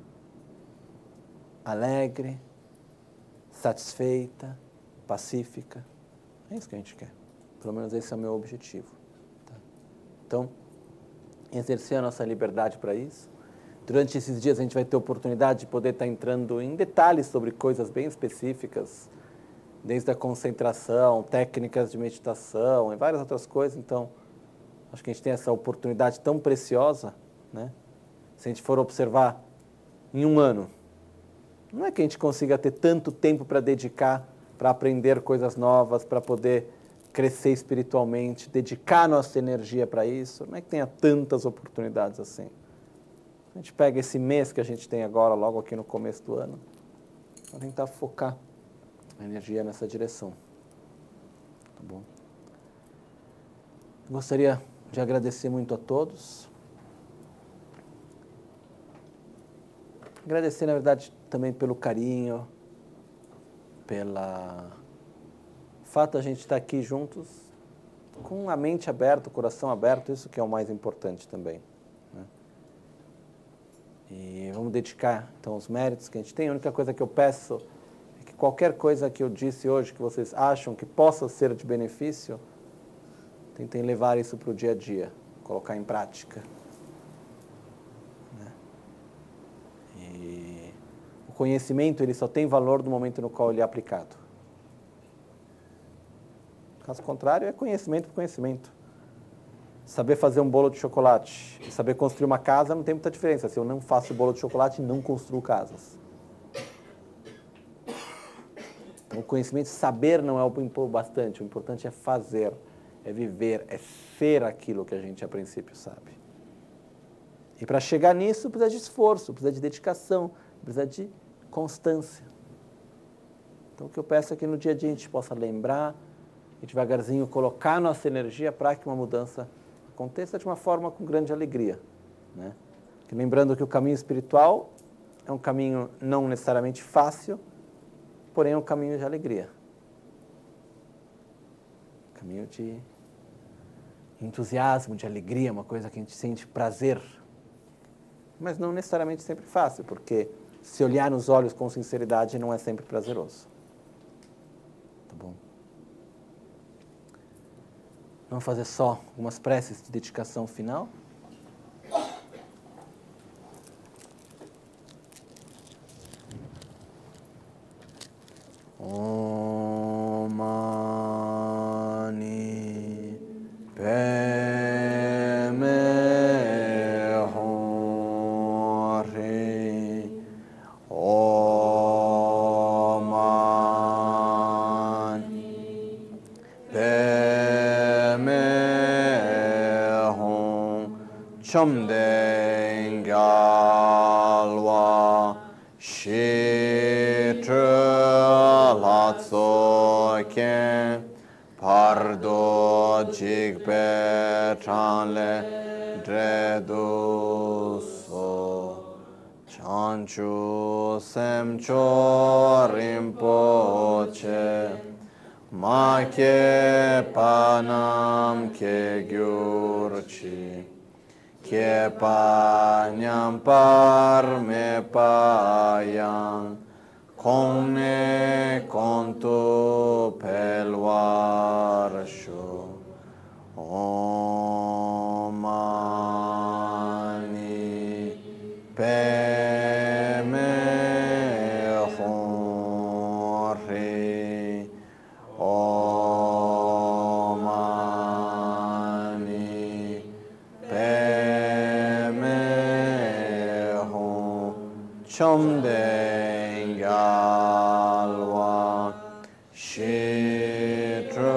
alegre, satisfeita, pacífica. É isso que a gente quer. Pelo menos esse é o meu objetivo. Tá? Então, exercer a nossa liberdade para isso. Durante esses dias a gente vai ter oportunidade de poder estar entrando em detalhes sobre coisas bem específicas, desde a concentração, técnicas de meditação e várias outras coisas. Então, acho que a gente tem essa oportunidade tão preciosa, né? Se a gente for observar em um ano, não é que a gente consiga ter tanto tempo para dedicar, para aprender coisas novas, para poder crescer espiritualmente, dedicar nossa energia para isso, não é que tenha tantas oportunidades assim. A gente pega esse mês que a gente tem agora, logo aqui no começo do ano, para tentar focar a energia nessa direção. Tá bom? Gostaria de agradecer muito a todos. Agradecer, na verdade, também pelo carinho, pela fato de a gente estar aqui juntos, com a mente aberta, o coração aberto, isso que é o mais importante também. Né? E vamos dedicar, então, os méritos que a gente tem. A única coisa que eu peço é que qualquer coisa que eu disse hoje, que vocês acham que possa ser de benefício, tentem levar isso para o dia a dia, colocar em prática. Né? E o conhecimento ele só tem valor no momento no qual ele é aplicado. Caso contrário, é conhecimento por conhecimento. Saber fazer um bolo de chocolate e saber construir uma casa não tem muita diferença. Se eu não faço bolo de chocolate, não construo casas. Então, o conhecimento, saber não é o bastante. O importante é fazer, é viver, é ser aquilo que a gente a princípio sabe. E para chegar nisso, precisa de esforço, precisa de dedicação, precisa de constância. Então, o que eu peço é que no dia a dia a gente possa lembrar e devagarzinho colocar nossa energia para que uma mudança aconteça de uma forma com grande alegria. Né? Que lembrando que o caminho espiritual é um caminho não necessariamente fácil, porém é um caminho de alegria. Caminho de entusiasmo, de alegria, uma coisa que a gente sente prazer. Mas não necessariamente sempre fácil, porque se olhar nos olhos com sinceridade não é sempre prazeroso. Tá bom? Vamos fazer só algumas preces de dedicação final. Om Mani Padme Hum. Om Mani Padme Hum. Chomden Gyalwa Shitra Latsoken Pardo Jigpe Chanle Dreduso Chanchu Semcho Rinpoche Make Panam Ke Gyurchi Ke Panyam Parme Payang Kone Kontu Pelwarsho Omani Peme Hori Omani Peme Hori Chomden Gyalwa Shitra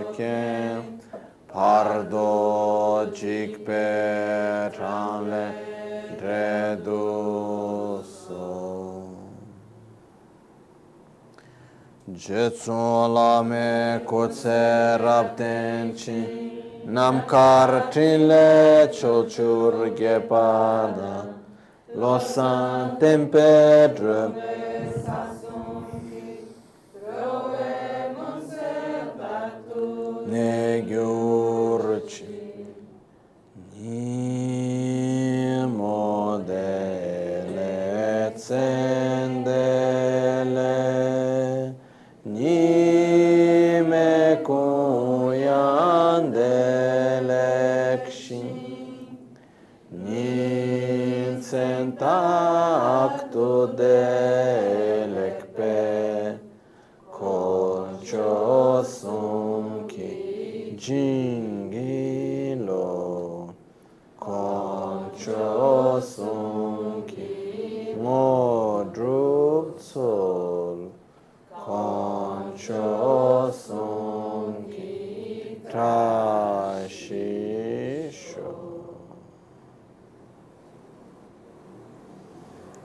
Latsoken Pardo Jigpe Chanle Dreduso Jetsu Lame Kotse Raptenchi Namkar Trile Chochur Gepada Losan Tempedre Negurci Ni modele Tsendele Ni me kuyandele Kshin Ni Sentaktu delekpe Koncho Sumki Jingilo Koncho Sumki Modrup Sol Koncho Sumki Trashisho.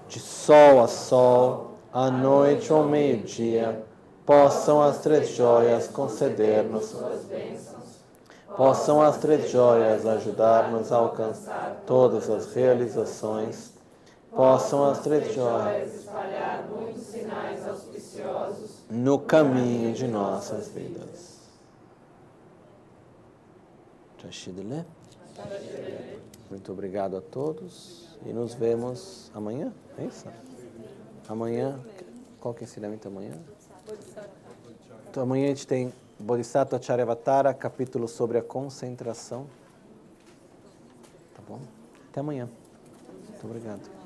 De sol a sol, à noite ou meio-dia, possam as três joias conceder-nos suas bênçãos. Possam as três joias ajudar-nos a alcançar todas as realizações. Possam as três joias espalhar muitos sinais auspiciosos no caminho de nossas vidas. Chashidele. Muito obrigado a todos e nos vemos amanhã, é isso? Amanhã, qual que é o ensinamento amanhã? Então amanhã a gente tem Bodhisattva Charyavatara, capítulo sobre a concentração. Tá bom? Até amanhã. Muito obrigado.